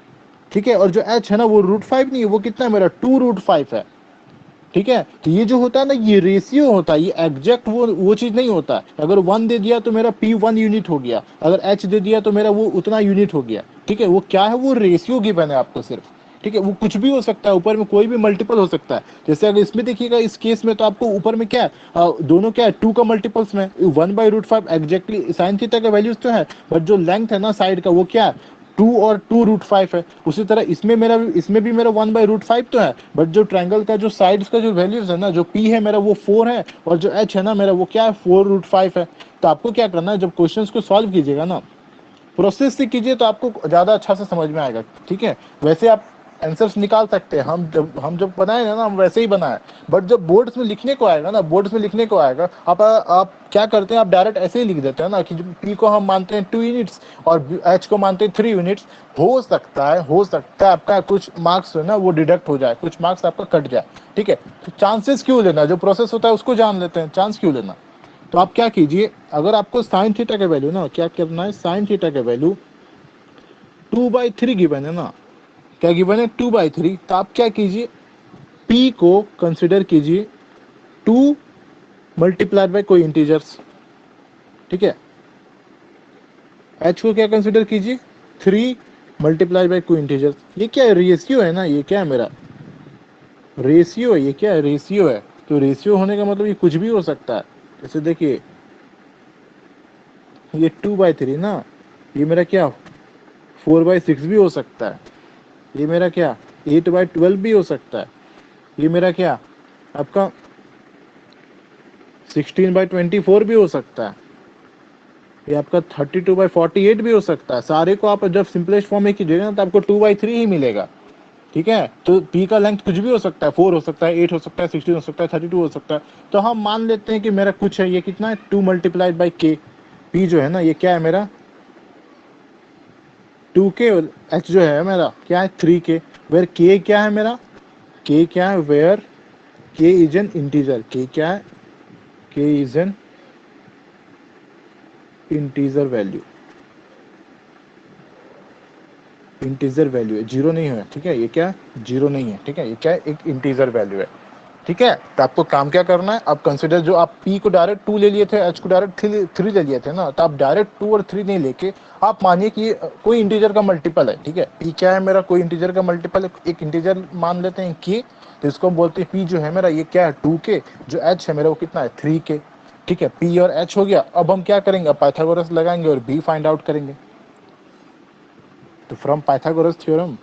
ठीक है, और जो h है ना वो √5 नहीं है, वो कितना है मेरा 2√5 है। ठीक है, तो ये जो होता है ना ये रेशियो होता है, ये एग्जैक्ट वो चीज नहीं होता। अगर 1 दे दिया तो मेरा p 1 यूनिट हो गया, अगर h दे दिया तो मेरा वो उतना यूनिट हो गया। ठीक है, वो क्या है, वो रेशियो गिवन है आपको सिर्फ। ठीक है, वो कुछ भी हो सकता है, ऊपर में कोई भी मल्टीपल हो सकता है। जैसे अगर इसमें देखिएगा, इस केस में तो आपको ऊपर में क्या है, दोनों क्या है 2 का मल्टीपल्स में 1/√5 एग्जैक्टली साइन थीटा का वैल्यूज तो है, बट जो लेंथ है ना साइड का वो क्या है 2 और 2√5 है। उसी तरह इसमें भी मेरा 1/√5 तो है, बट जो ट्रायंगल का जो साइड्स का जो वैल्यूज है ना, जो p है मेरा वो 4 है, और जो h है ना मेरा वो क्या है 4√5 है। तो आपको क्या करना है, जब क्वेश्चंस को सॉल्व कीजिएगा ना प्रोसेस से कीजिए तो आपको ज्यादा अच्छा से समझ में आएगा। ठीक है, वैसे आप आंसर्स निकाल सकते हैं, हम जब बनाए ना हम वैसे ही बनाए, बट जब बोर्ड्स में लिखने को आएगा ना, बोर्ड्स में लिखने को आएगा, आप क्या करते हैं, आप डायरेक्ट ऐसे ही लिख देते हैं ना कि पी को हम मानते हैं 2 यूनिट्स और एच को मानते हैं 3 यूनिट्स। हो सकता है आपका कुछ मार्क्स है ना वो डिडक्ट हो जाए, कुछ मार्क्स आपका कट जाए। ठीक है, तो चांसेस क्यों लेना, जो प्रोसेस होता है उसको जान लेते हैं, चांस क्यों लेना। तो आप क्या कीजिए, अगर आपको साइन थीटा का वैल्यू ना क्या करना है, साइन थीटा का वैल्यू 2/3 गिवन है ना, क्या गिवन है 2/3, तो आप क्या कीजिए p को कंसिडर कीजिए 2 मल्टीप्लाइड बाय कोई इंटीजर्स। ठीक है, h को क्या कंसिडर कीजिए 3 मल्टीप्लाइड बाय कोई इंटीजर्स। ये क्या है, रेशियो है ना, ये क्या है मेरा रेशियो है, ये क्या है रेशियो है। तो रेशियो होने का मतलब ये कुछ भी हो सकता है। जैसे देखिए ये 2/3 ना, ये मेरा क्या 4/6 भी हो सकता है, ये मेरा क्या 8/12 भी हो सकता है, ये मेरा क्या आपका 16/24 भी हो सकता है, ये आपका 32/48 भी हो सकता है। सारे को आप जब सिंपलेस्ट फॉर्म में कीजिएगा ना तो आपको 2/3 ही मिलेगा। ठीक है, तो p का लेंथ कुछ भी हो सकता है, 4 हो सकता है, 8 हो सकता है, 16 हो सकता है, 32 हो सकता है। तो हम मान लेते हैं कि मेरा कुछ है, ये कितना है 2 मल्टीप्लाइड बाई k। p जो है ना ये क्या है मेरा 2k, और h जो है मेरा क्या है 3k। वेयर k क्या है मेरा, k क्या है, where k is an integer, k क्या है, k is an integer value, integer value है, जीरो नहीं है। ठीक है, ये क्या है जीरो नहीं है। ठीक है, ये क्या है एक इंटीजर वैल्यू है। ठीक है, तो आपको काम क्या करना है, अब कंसिडर जो आप p को डायरेक्ट 2 ले लिए थे, h को डायरेक्ट 3 ले लिए थे ना, तो आप डायरेक्ट 2 और 3 नहीं लेके आप मानिए कि ये कोई इंटीजर का मल्टीपल है। ठीक है, p क्या है मेरा कोई इंटीजर का मल्टीपल है, एक इंटीजर मान लेते हैं k, तो इसको हम बोलते हैं p जो है मेरा ये क्या है 2k, जो h है मेरा वो कितना है 3k। ठीक है, p और h हो गया। अब हम क्या करेंगे, अब पाइथागोरस लगाएंगे और b फाइंड आउट करेंगे। तो फ्रॉम पाइथागोरस थ्योरम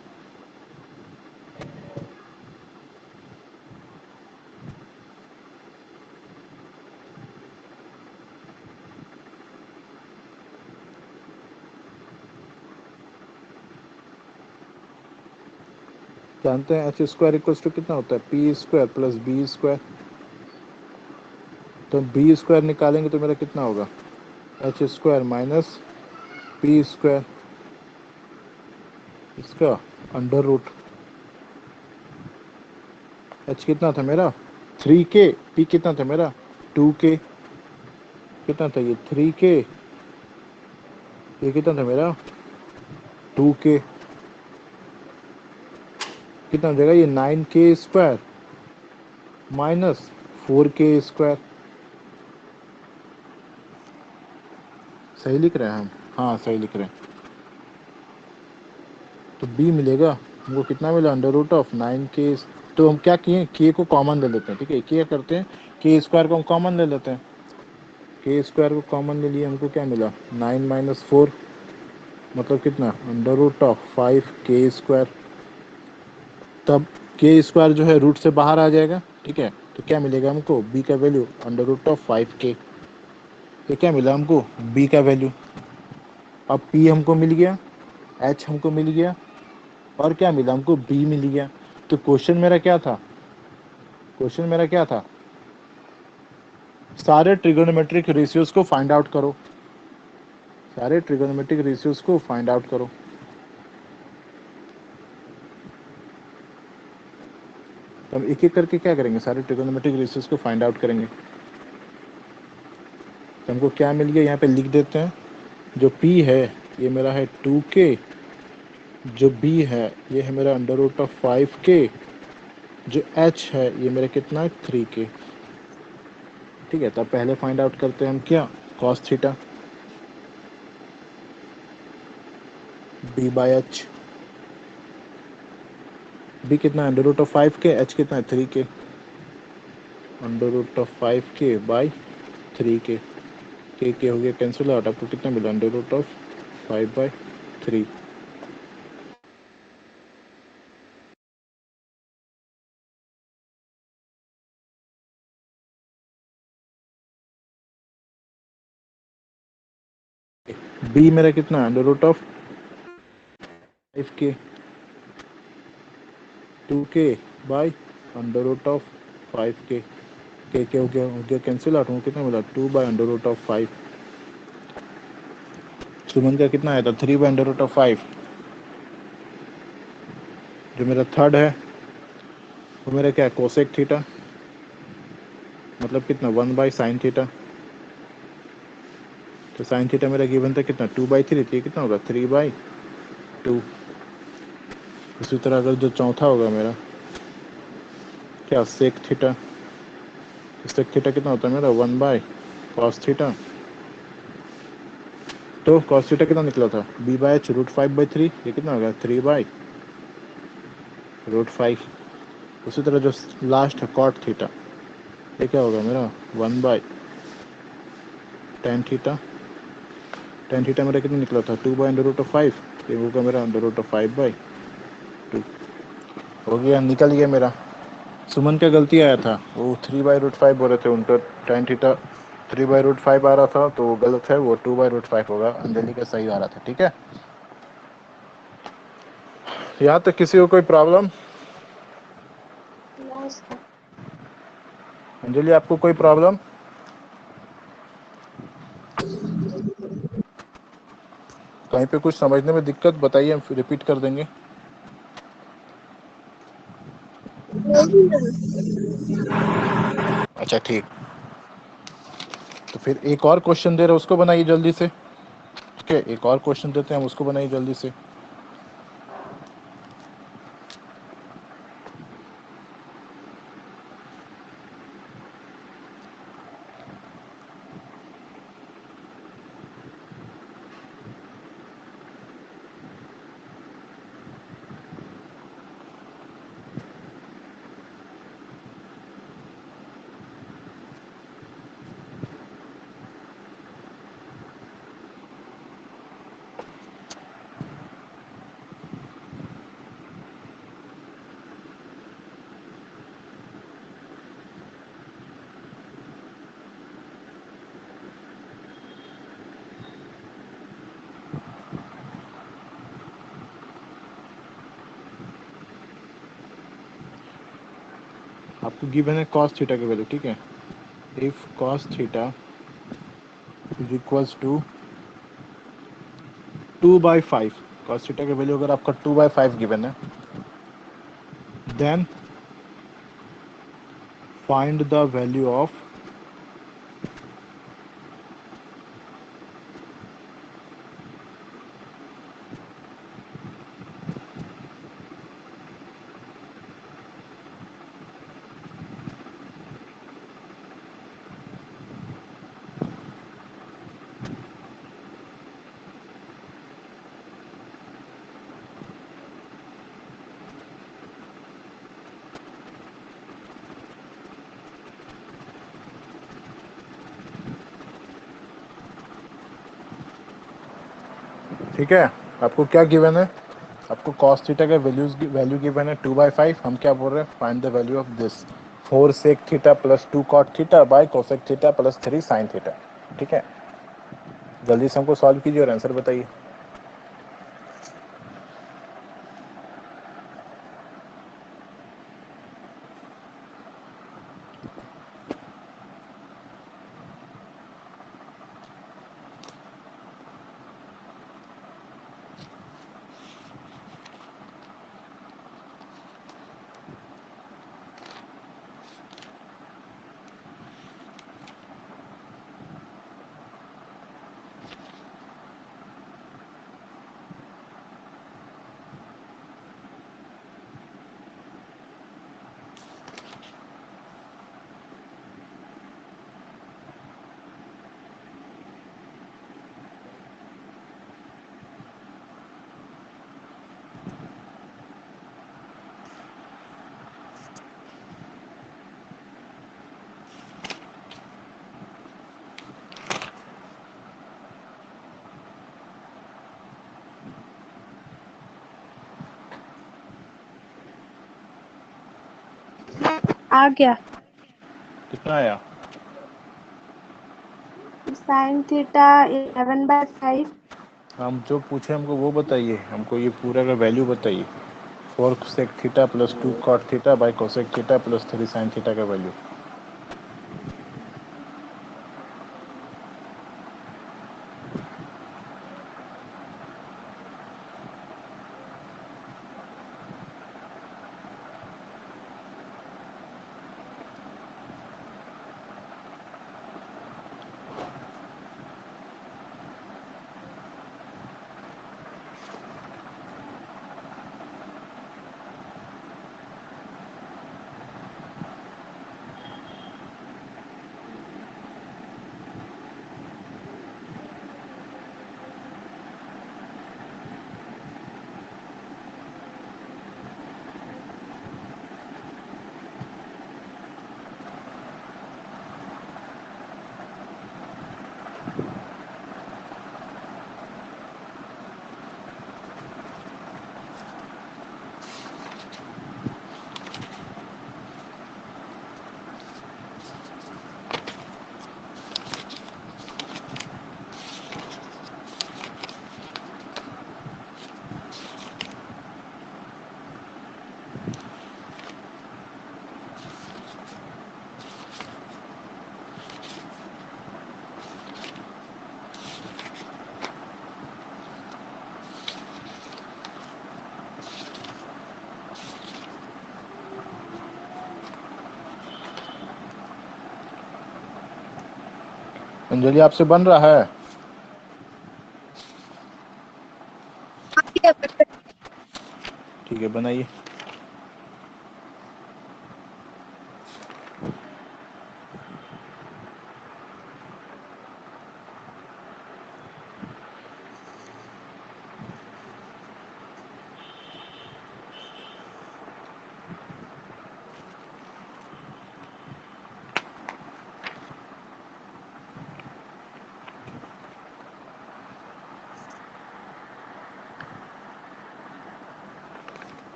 जानते हैं एच स्क्वायर इक्वल टू कितना होता है p square plus b square. तो बी स्क्वायर निकालेंगे तो मेरा कितना होगा h square minus p square, इसका अंडर रूट। एच कितना था मेरा 3k, पी कितना था मेरा 2k, कितना था ये 3k, ये कितना था मेरा 2k, कितना हो जाएगा ये 9k square minus 4k square. सही लिख रहे हैं हम, हाँ सही लिख रहे हैं। तो b मिलेगा हमको कितना मिला अंडर रूट ऑफ 9k। तो हम क्या किए k को कॉमन ले लेते हैं। ठीक है, क्या करते हैं k स्क्वायर को हम कॉमन ले लेते हैं, k स्क्वायर को कॉमन ले लिए हमको क्या मिला 9 माइनस 4 मतलब कितना under root of 5k square. तब k स्क्वायर जो है रूट से बाहर आ जाएगा। ठीक है, तो क्या मिलेगा हमको b का value under root of 5k। ये क्या मिला हमको b का वैल्यू। अब p हमको मिल गया, h हमको मिल गया, और क्या मिला हमको b मिल गया। तो क्वेश्चन मेरा क्या था, क्वेश्चन मेरा क्या था सारे ट्रिगोनोमेट्रिक रेशियोज को फाइंड आउट करो, सारे ट्रिगोनोमेट्रिक रेशियोज को फाइंड आउट करो। तो हम एक एक करके क्या करेंगे सारे ट्रिगोनोमेट्रिक रेशियोज को फाइंड आउट करेंगे। तो हमको क्या मिल गया यहाँ पे लिख देते हैं, जो p है ये मेरा है 2k जो b है ये है मेरा अंडर रूट ऑफ 5k, जो h है ये मेरा कितना है 3k। ठीक है, तब पहले फाइंड आउट करते हैं हम क्या, cos theta b by h। b कितना है under root of 5k, h कितना है 3k, under root of 5k by 3k, के हो गया कैंसिल आउट, आपको कितना मिला अंडर रूट ऑफ 5/3। बी मेरा कितना under root of 5k 2k by under root of 5k, के हो गया कैंसिल आउट, हो कितना मिला 2 बाई अंडर रूट ऑफ 5। सुमन का कितना आया था 3 बाई अंडर रूट ऑफ 5। जो मेरा थर्ड है वो मेरा क्या है कोसेक थीटा, मतलब कितना 1 बाई साइन थीटा। तो साइन थीटा मेरा गिवन था कितना 2/3, तो ये कितना होगा 3/2। इसी तरह अगर जो चौथा होगा मेरा क्या सेक थीटा, सेक थीटा कितना होता है मेरा 1 बाई कॉस थीटा। तो कॉस थीटा कितना निकला था b बाय h रूट 5/3, ये कितना होगा 3/√5। उसी तरह जो लास्ट है कॉट थीटा, ये क्या होगा मेरा 1 by tan theta. Tan theta मेरा कितना निकला था 2 बाई अंडर रूट ऑफ 5, ये होगा मेरा अंडर रूट ऑफ 5/2। हो गया, निकल गया मेरा। सुमन का गलती आया था, वो 3/√5 बोल रहे थे, उनका टेन थीटा 3/√5 आ रहा था, तो वो गलत है, वो 2/√5 होगा। अंजलि का सही आ रहा था। ठीक है, यहाँ तक किसी को कोई प्रॉब्लम? No sir. अंजलि आपको कोई प्रॉब्लम? कहीं पे कुछ समझने में दिक्कत बताइए, हम रिपीट कर देंगे। अच्छा ठीक, तो फिर एक और क्वेश्चन दे रहे उसको बनाइए जल्दी से। ठीक है, एक और क्वेश्चन देते हैं हम, उसको बनाइए जल्दी से। आपको गिवन है कॉस थीटा की वैल्यू। ठीक है, if cos theta is equals to 2/5, cos theta की वैल्यू अगर आपका 2/5 गिवन है, then find the value of ठीक है, आपको क्या गिवन है, आपको कॉस थीटा का वैल्यू गिवन है 2/5। हम क्या बोल रहे हैं, find the value of this 4 sec theta plus 2 cot theta by cosec theta plus 3 sine theta. ठीक है, जल्दी से हमको सॉल्व कीजिए और आंसर बताइए। आ गया। कितना आया? Sine theta 11/5। हम जो पूछे हमको वो बताइए, हमको ये पूरा का वैल्यू बताइए। 4 sec theta plus 2 cot theta by cosec theta plus 3 sine theta का वैल्यू। अंजलि आपसे बन रहा है? ठीक है, बनाइए।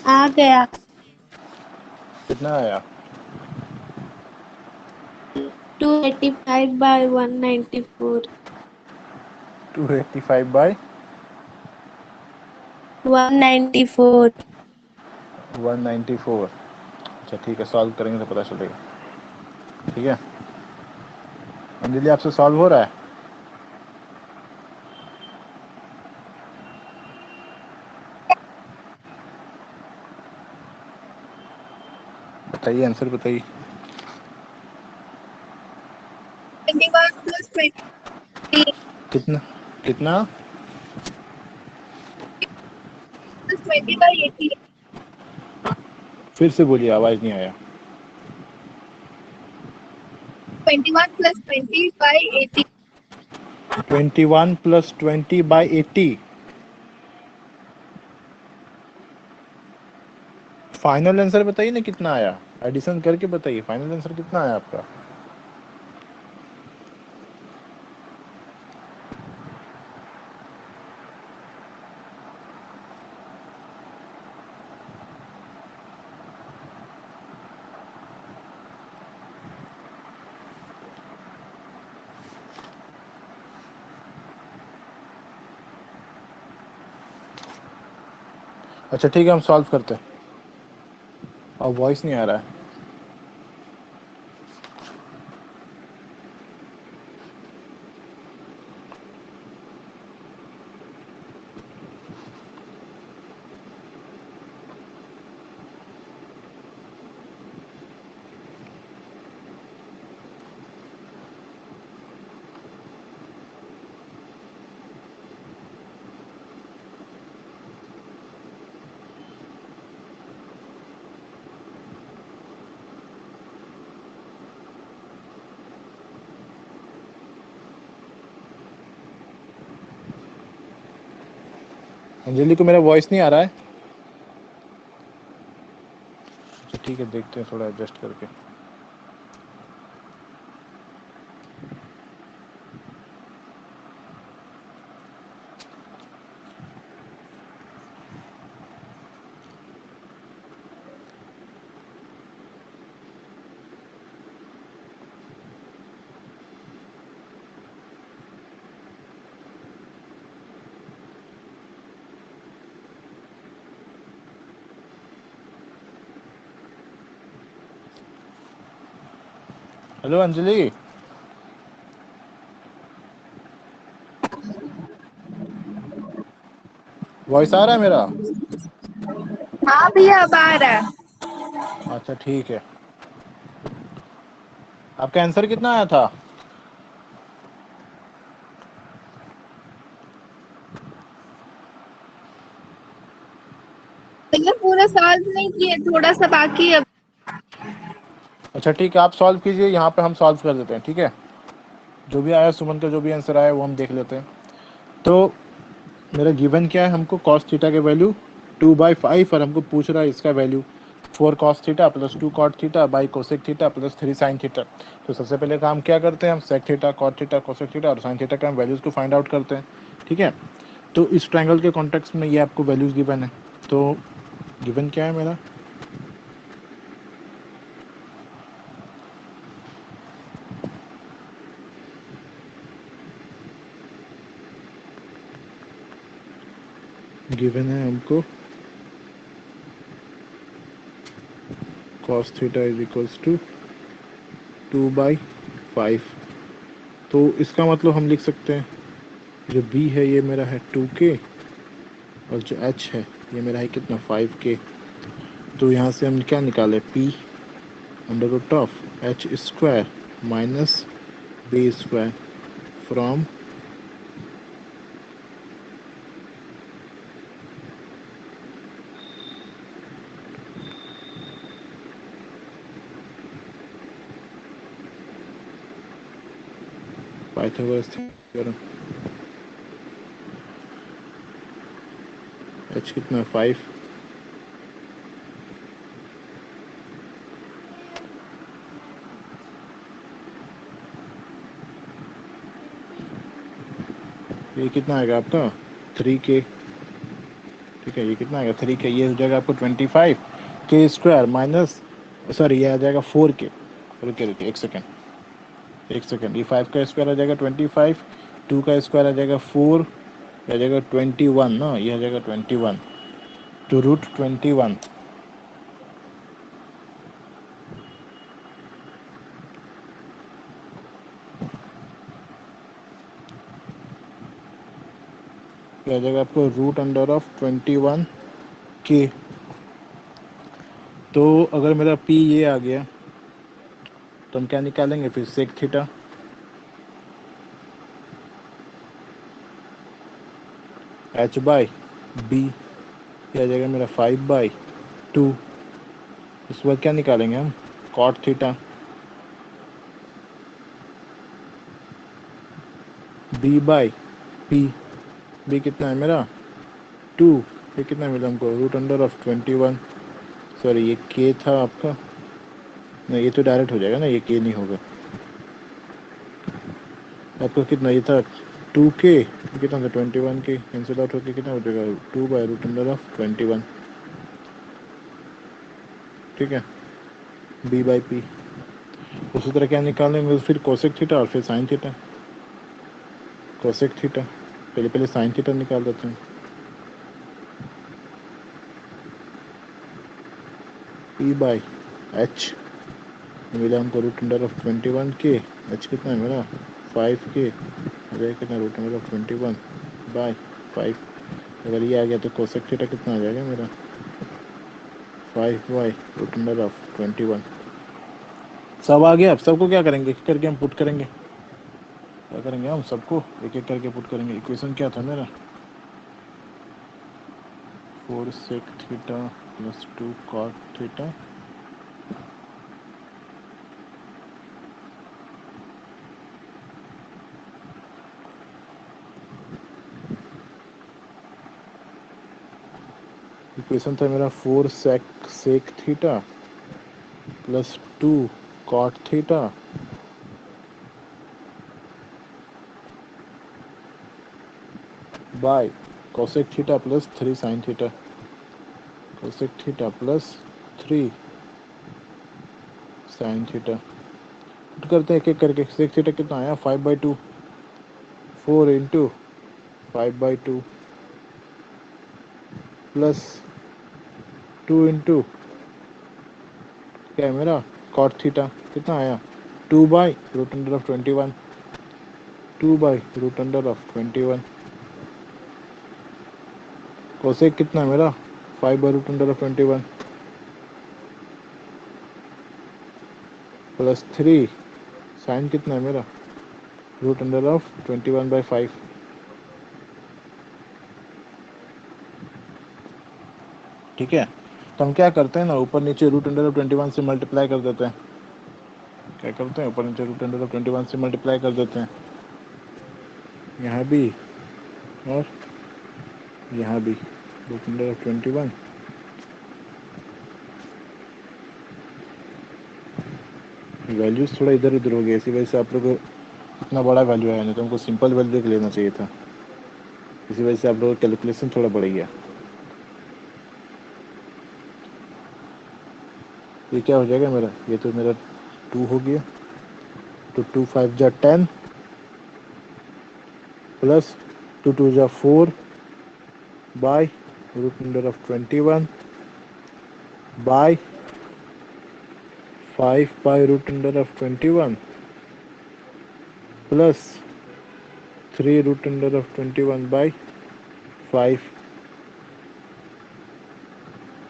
आ गया। कितना आया? 285/194। 285 बाई 194। 194। अच्छा ठीक है, सॉल्व करेंगे तो पता चलेगा। ठीक है, अंजलि आपसे सॉल्व हो रहा है? बताइए, आंसर बताइए। 21 plus 20 कितना कितना? plus 20/80। फिर से बोलिए, आवाज नहीं आया। 21 plus 20/80। 21 प्लस 20/80। फाइनल आंसर बताइए ना कितना आया, एडिशन करके बताइए फाइनल आंसर कितना आया आपका। अच्छा ठीक है, हम सॉल्व करते हैं। और वॉइस नहीं आ रहा है। अंजलि को मेरा वॉइस नहीं आ रहा है। अच्छा ठीक है, देखते हैं थोड़ा एडजस्ट करके। हेलो अंजलि, वॉइस आ रहा है मेरा? हाँ भैया अब आ रहा है। अच्छा ठीक है। आपका आंसर कितना आया था? भैया पूरा सॉल्व नहीं किया, थोड़ा सा बाकी है। अच्छा ठीक है, आप सॉल्व कीजिए, यहाँ पे हम सॉल्व कर देते हैं। ठीक है, जो भी आया सुमन का जो भी आंसर आया वो हम देख लेते हैं। तो मेरा गिवन क्या है, हमको कॉस थीटा के वैल्यू 2/5 और हमको पूछ रहा है इसका value 4 cos theta plus 2 cot theta by cosec theta plus 3 sine theta. तो सबसे पहले काम क्या करते हैं, हम sec theta, cot theta, cosec theta और साइन थीटा का हम वैल्यूज़ को फाइंड आउट करते हैं। ठीक है, तो इस ट्रायंगल के कॉन्टेक्स्ट में ये आपको वैल्यूज़ गिवन है। तो गिवन क्या है मेरा, गिवन है हमको cos theta is equals to 2/5। तो इसका मतलब हम लिख सकते हैं जो b है ये मेरा है 2k और जो h है ये मेरा है कितना 5k। तो यहाँ से हम क्या निकाले, p under root of h square minus b square from Pythagoras theorem. h कितना 5, ये कितना आएगा आपका 3k। ठीक है, ये कितना आएगा 3k, ये हो जाएगा आपको 25k स्क्वायर माइनस, सॉरी ये आ जाएगा 4k। रुके रुके एक सेकेंड, एक सेकेंड, ये 5 का स्क्वायर आ जाएगा 25, 2 का स्क्वायर आ जाएगा 4, ये आ जाएगा 21 ना, ये आ जाएगा 21 टू रूट 21। ये आ जाएगा आपको रूट अंडर ऑफ 21k। तो अगर मेरा p ये आ गया तो हम क्या निकालेंगे फिर, sec theta h by b, ये आ जाएगा मेरा 5/2। इस बार क्या निकालेंगे हम, cot theta b by p। b कितना है मेरा 2, ये कितना मिला हमको रूट अंडर ऑफ 21। सॉरी ये k था आपका, नहीं ये तो डायरेक्ट हो जाएगा ना, ये k नहीं होगा आपका। कितना ये था 2k, कितना था 21k, कैंसिल आउट होकर कितना हो जाएगा 2/√21। ठीक है, b बाई p। उसी तरह क्या निकालेंगे फिर, कोसेक थीटा और फिर साइन थीटा। कोसेक थीटा पहले पहले साइन थीटा निकाल देते हैं। P बाई एच मिला हमको रूट अंडर ऑफ 21 के। एच कितना है मेरा 5 के, अरे कितना रूट अंडर ऑफ 21 बाय 5। अगर ये आ गया तो कोसेक थीटा कितना आ जाएगा मेरा 5 बाई रूट अंडर ऑफ 21। सब आ गया। अब सबको क्या करेंगे, एक करके हम पुट करेंगे। क्या करेंगे हम सबको एक एक करके पुट करेंगे। इक्वेशन क्या था मेरा 4 sec theta plus 2 cot theta equation था मेरा 4 sec theta plus 2 cot theta by cosec theta plus 3 sine theta. Cosec theta plus 3 sine theta put करते हैं एक एक करके। सेक थीटा कितना आया 5/2 4 इंटू 5/2 प्लस 2 इंटू क्या है मेरा कॉट थीटा कितना आया 2 by root under of 21 2 by root under of 21। Cosec कितना है मेरा 5 by root under of 21 plus 3 sine कितना है मेरा रूट अंडर ऑफ 21/5। ठीक है, तो हम क्या करते हैं ना ऊपर नीचे रूट अंडर ऑफ 21 से मल्टीप्लाई कर देते हैं। क्या करते हैं ऊपर नीचे रूट अंडर ऑफ 21 से मल्टीप्लाई कर देते हैं, यहाँ भी और यहाँ भी रूट अंडर ऑफ 21 वैल्यूज थोड़ा इधर उधर हो गया, इसी वजह से आप लोग को इतना बड़ा वैल्यू आया, नहीं तो हमको सिंपल वैल्यू लेना चाहिए था। इसी वजह से आप लोगों का कैलकुलेशन थोड़ा बढ़ गया। ये क्या हो जाएगा मेरा, ये तो मेरा 2 हो गया, तो 2 5 जा 10 प्लस 2 2 जा 4 by root under of 21 by 5 by root under of 21 plus 3 root under of 21 by 5।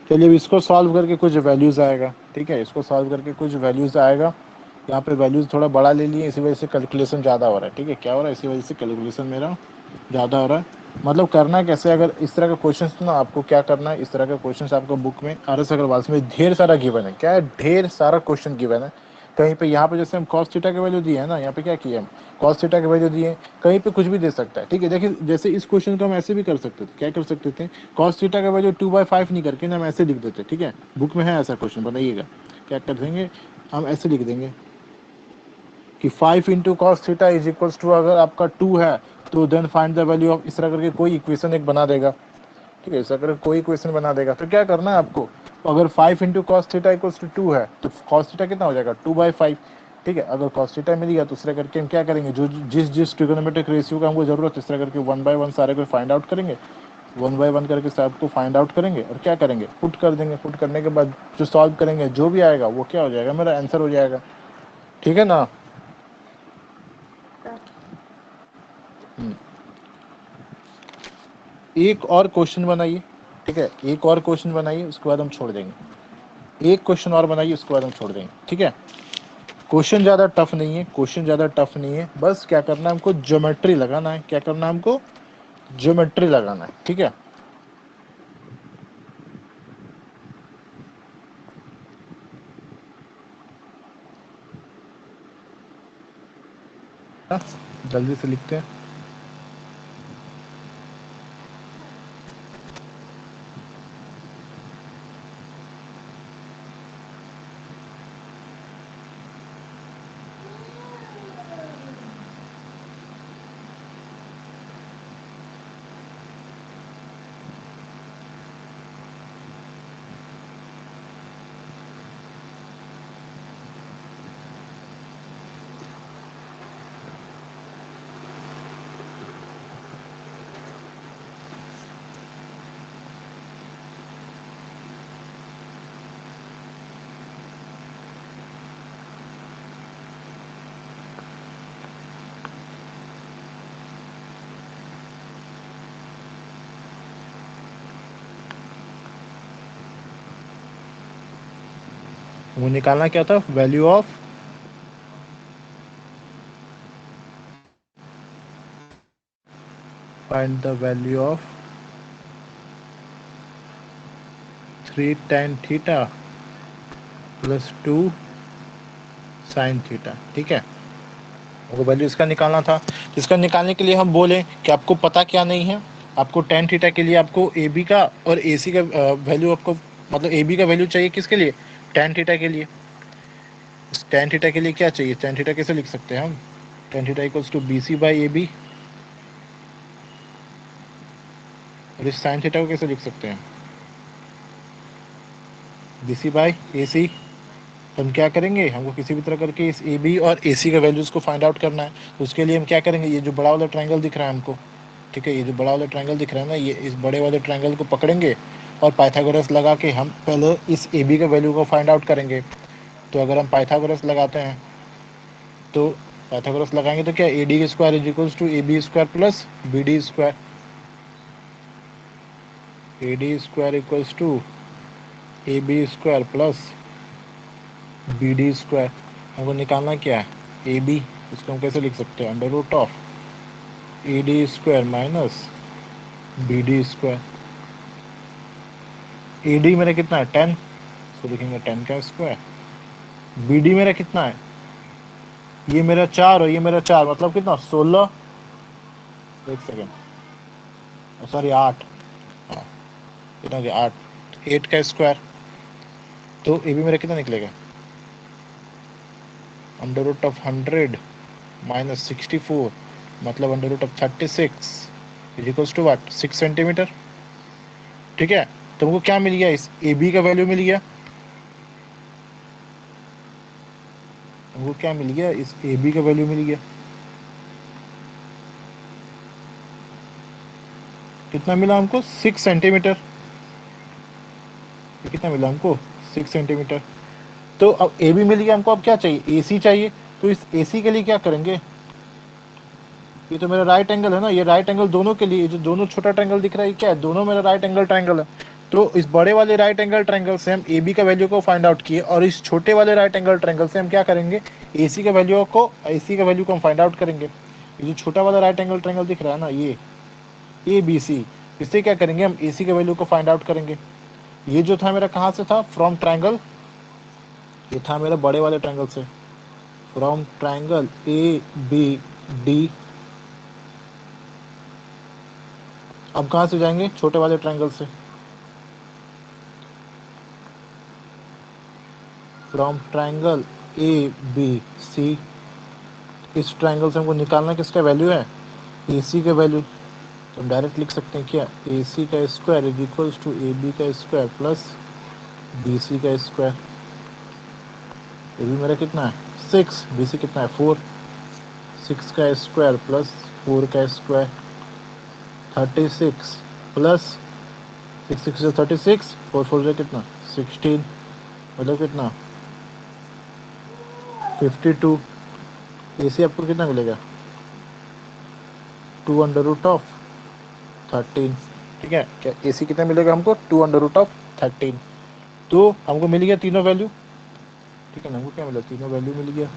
चलिए अब इसको सॉल्व करके कुछ वैल्यूज़ आएगा। ठीक है, इसको सॉल्व करके कुछ वैल्यूज़ आएगा। यहाँ पे वैल्यूज़ थोड़ा बड़ा ले लिए, इसी वजह से कैलकुलेशन ज़्यादा हो रहा है। ठीक है, क्या हो रहा है, इसी वजह से कैलकुलेशन मेरा ज़्यादा हो रहा है। मतलब करना कैसे, अगर इस तरह का क्वेश्चन ना आपको क्या करना है, इस तरह का क्वेश्चन आपको बुक में RS अग्रवाल में ढेर सारा गिवन है। क्या है, ढेर सारा क्वेश्चन गिवन है। कहीं पे यहाँ पे जैसे हम कॉस थीटा के वैल्यू दिए है ना, यहाँ पे क्या किया हम कॉस थीटा के वैल्यू दिए, कहीं पे कुछ भी दे सकता है। ठीक है, देखिए जैसे इस क्वेश्चन को हम ऐसे भी कर सकते थे, क्या कर सकते थे, कॉस थीटा का वैल्यू 2/5 नहीं करके ना हम ऐसे लिख देते। ठीक है, बुक में है ऐसा क्वेश्चन, बनाइएगा। क्या कर देंगे हम, ऐसे लिख देंगे कि 5 into cos theta is equals to, अगर आपका 2 है तो then find the value of, इस तरह करके कोई इक्वेशन एक बना देगा। ठीक है, इस तरह करके कोई इक्वेशन बना देगा। तो क्या करना है आपको, तो अगर 5 into cos theta equals to 2 है तो कॉस थीटा कितना हो जाएगा 2/5। ठीक है, अगर कॉस थीटा मिल गया तो इस तरह करके हम क्या करेंगे, जो जिस जिस ट्रिगोनोमेट्रिक रेशियो का हमको जरूरत है, इस तरह करके 1/1 सारे को फाइंड आउट करेंगे, 1/1 करके सबको फाइंड आउट करेंगे और क्या करेंगे पुट कर देंगे। पुट करने के बाद जो सॉल्व करेंगे जो भी आएगा वो क्या हो जाएगा, मेरा आंसर हो जाएगा। ठीक है ना। एक और क्वेश्चन बनाइए। ठीक है, एक और क्वेश्चन बनाइए, उसके बाद हम छोड़ देंगे। एक क्वेश्चन और बनाइए, उसके बाद हम छोड़ देंगे। ठीक है, क्वेश्चन ज़्यादा टफ नहीं है, क्वेश्चन ज़्यादा टफ नहीं है, बस क्या करना है हमको ज्योमेट्री लगाना है। क्या करना है हमको, ज्योमेट्री लगाना है। ठीक है, जल्दी से लिखते हैं। वो निकालना क्या था, value of find the value of 3 tan theta plus 2 sin theta. ठीक है, वो वैल्यू इसका निकालना था। इसका निकालने के लिए हम बोले कि आपको पता क्या नहीं है, आपको tan थीटा के लिए आपको ए बी का और ए सी का वैल्यू, आपको मतलब ए बी का वैल्यू चाहिए किसके लिए, tan थीटा के लिए। tan थीटा के लिए क्या चाहिए, tan थीटा कैसे लिख सकते हैं हम, tan theta equals to B C by A B. और इस sin थीटा को कैसे लिख सकते हैं, B C by A C. तो हम क्या करेंगे, हमको किसी भी तरह करके इस ए बी और ए सी का वैल्यूज़ को फाइंड आउट करना है। तो उसके लिए हम क्या करेंगे, ये जो बड़ा वाला ट्रायंगल दिख रहा है हमको, ठीक है, ये जो बड़ा वाला ट्रायंगल दिख रहा है ना, ये इस बड़े वाले ट्रायंगल को पकड़ेंगे और पाइथागोरस लगा के हम पहले इस ए बी का वैल्यू को फाइंड आउट करेंगे। तो अगर हम पाइथागोरस लगाते हैं तो पाइथागोरस लगाएंगे तो क्या, A D square is equals to A B square plus B D square. A D square equals to A B square plus B D square. हमको निकालना क्या है, ए बी। इसको हम कैसे लिख सकते हैं, under root of A D square minus B D square. A D मेरा कितना है 10, तो लिखेंगे 10 का स्क्वायर। बी डी मेरा कितना है, ये मेरा 4 और ये मेरा 4, मतलब कितना 16, एक सेकेंड, सॉरी 8, हाँ कितना हो गया 8, 8 का स्क्वायर। तो ए बी मेरा कितना निकलेगा, अंडर रूट ऑफ 100 माइनस 64, मतलब under root of 36 is equals to what, 6 centimetre. ठीक है, तो हमको क्या मिल गया, इस ए बी का वैल्यू मिल गया। हमको क्या मिल गया, इस ए बी का वैल्यू मिल गया। कितना मिला हमको, 6 सेंटीमीटर। कितना मिला हमको, 6 सेंटीमीटर। तो अब ए बी मिल गया हमको, अब क्या चाहिए, ए सी चाहिए। तो इस ए सी के लिए क्या करेंगे, ये तो मेरा राइट एंगल है ना, ये राइट एंगल दोनों के लिए, जो दोनों छोटा ट्रायंगल दिख रहा है क्या है, दोनों मेरा राइट एंगल ट्रायंगल है। तो इस बड़े वाले राइट एंगल ट्रायंगल से हम ए बी का वैल्यू को फाइंड आउट किए, और इस छोटे वाले राइट एंगल ट्रायंगल से हम क्या करेंगे, ए सी का वैल्यू को हम फाइंड आउट करेंगे। ये जो छोटा वाला राइट एंगल ट्रायंगल दिख रहा है ना, ये ए बी सी, इससे क्या करेंगे, हम ए सी का वैल्यू को फाइंड आउट करेंगे। ये जो था मेरा कहाँ से था, फ्रॉम ट्रायंगल, ये था मेरा बड़े वाले ट्रायंगल से, from triangle A B D. अब कहाँ से जाएंगे, छोटे वाले ट्रायंगल से, from triangle A B C. इस ट्रायंगल से हमको निकालना किसका वैल्यू है, ए सी का वैल्यू। तो हम डायरेक्ट लिख सकते हैं क्या, ए सी का square is equals to A B का स्क्वायर प्लस बी सी का स्क्वायर। ए बी मेरा कितना है 6, बी सी कितना है 4, 6 का स्क्वायर प्लस 4 का स्क्वायर, 36 प्लस 6 6 से 36, 4 4 से कितना 16, मतलब कितना 52। ए सी आपको कितना मिलेगा, 2 अंडर रूट ऑफ 13। ठीक है, क्या ए सी कितना मिलेगा हमको, 2 अंडर रूट ऑफ 13। तो हमको मिल गया तीनों वैल्यू। ठीक है ना, हमको क्या मिला, तीनों वैल्यू मिल गया।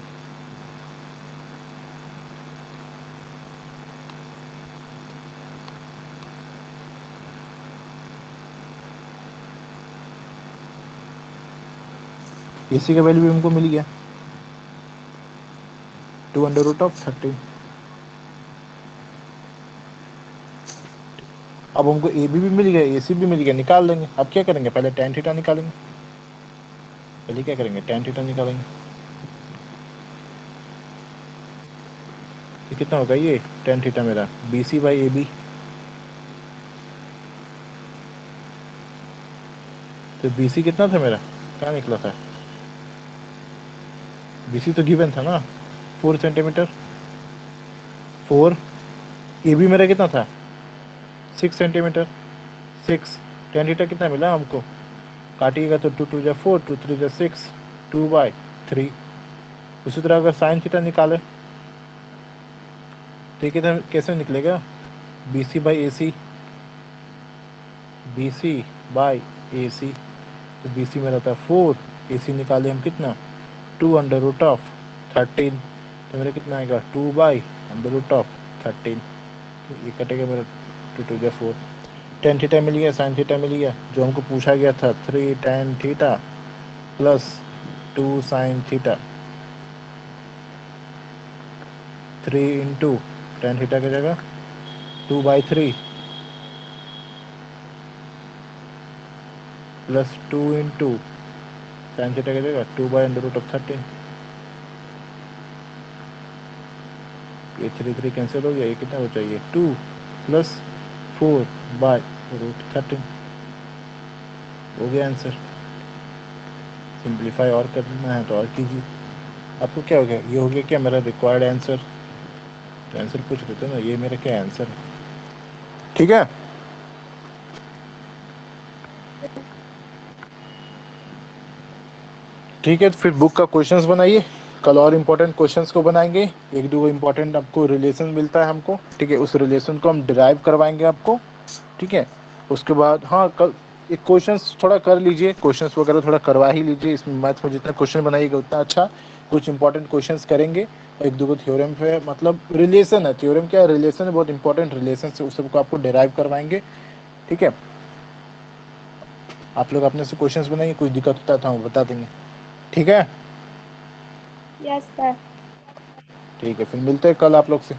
ए सी का वैल्यू भी हमको मिल गया 2 अंडर रूट ऑफ 13। अब हमको ए बी भी मिल गया, ए सी भी मिल गया, निकाल लेंगे। अब क्या करेंगे, पहले tan थीटा निकालेंगे। पहले क्या करेंगे, tan थीटा निकालेंगे। तो कितना होगा ये tan थीटा मेरा, B C by A B. तो बी सी कितना था मेरा, क्या निकला था, बी सी तो गिवन था ना 4 सेंटीमीटर, 4। ए बी मेरा कितना था 6 सेंटीमीटर, 6। tan थीटा कितना मिला हमको, काटिएगा तो 2 2 जा 4, 2 3 जा 6, 2/3। उसी तरह अगर sin थीटा निकाले तो ये कितना कैसे निकलेगा, B C by A C, B C by A C. तो बी सी में रहता है 4, AC निकाले हम कितना 2 अंडर रूट ऑफ 13, तो मेरा कितना आएगा 2 बाई अंडर रूट ऑफ 13, तो ये कटेगा मेरा 2 टू द 4। tan थीटा मिल गया, sin थीटा मिल गया, जो हमको पूछा गया था 3 tan theta plus 2 sin theta, 3 into tan theta की जगह 2/3 प्लस 2 इंटू sin थीटा की जगह 2 बाई अंडर रूट ऑफ 13। ये 3 कैंसिल हो गया, ये कितना बचा, ये 2 प्लस 4 बाई रूट 13 हो गया आंसर। सिंप्लीफाई और करना है तो और कीजिए। आपको क्या हो गया, ये हो गया क्या मेरा रिक्वायर्ड आंसर। तो आंसर पूछ देते ना, ये मेरा क्या आंसर है, ठीक है। ठीक है, तो फिर बुक का क्वेश्चंस बनाइए, कल और इम्पोर्टेंट क्वेश्चंस को बनाएंगे। एक दो इम्पोर्टेंट आपको रिलेशन मिलता है हमको, ठीक है, उस रिलेशन को हम डिराइव करवाएंगे आपको, ठीक है। उसके बाद हाँ कल एक क्वेश्चंस थोड़ा कर लीजिए, क्वेश्चंस वगैरह थोड़ा करवा ही लीजिए। इसमें मैथ्स में जितना क्वेश्चन बनाइएगा उतना अच्छा। कुछ इंपॉर्टेंट क्वेश्चंस करेंगे, एक दो थ्योरम पे, मतलब रिलेशन है, थ्योरम क्या है, रिलेशन है, बहुत इंपॉर्टेंट रिलेशन से उस सबको आपको डिराइव करवाएंगे, ठीक है। आप लोग अपने से क्वेश्चंस बनाइए, कुछ दिक्कत होता है तो हम बता देंगे, ठीक है। Yes sir. ठीक है, फिर मिलते हैं कल आप लोग से।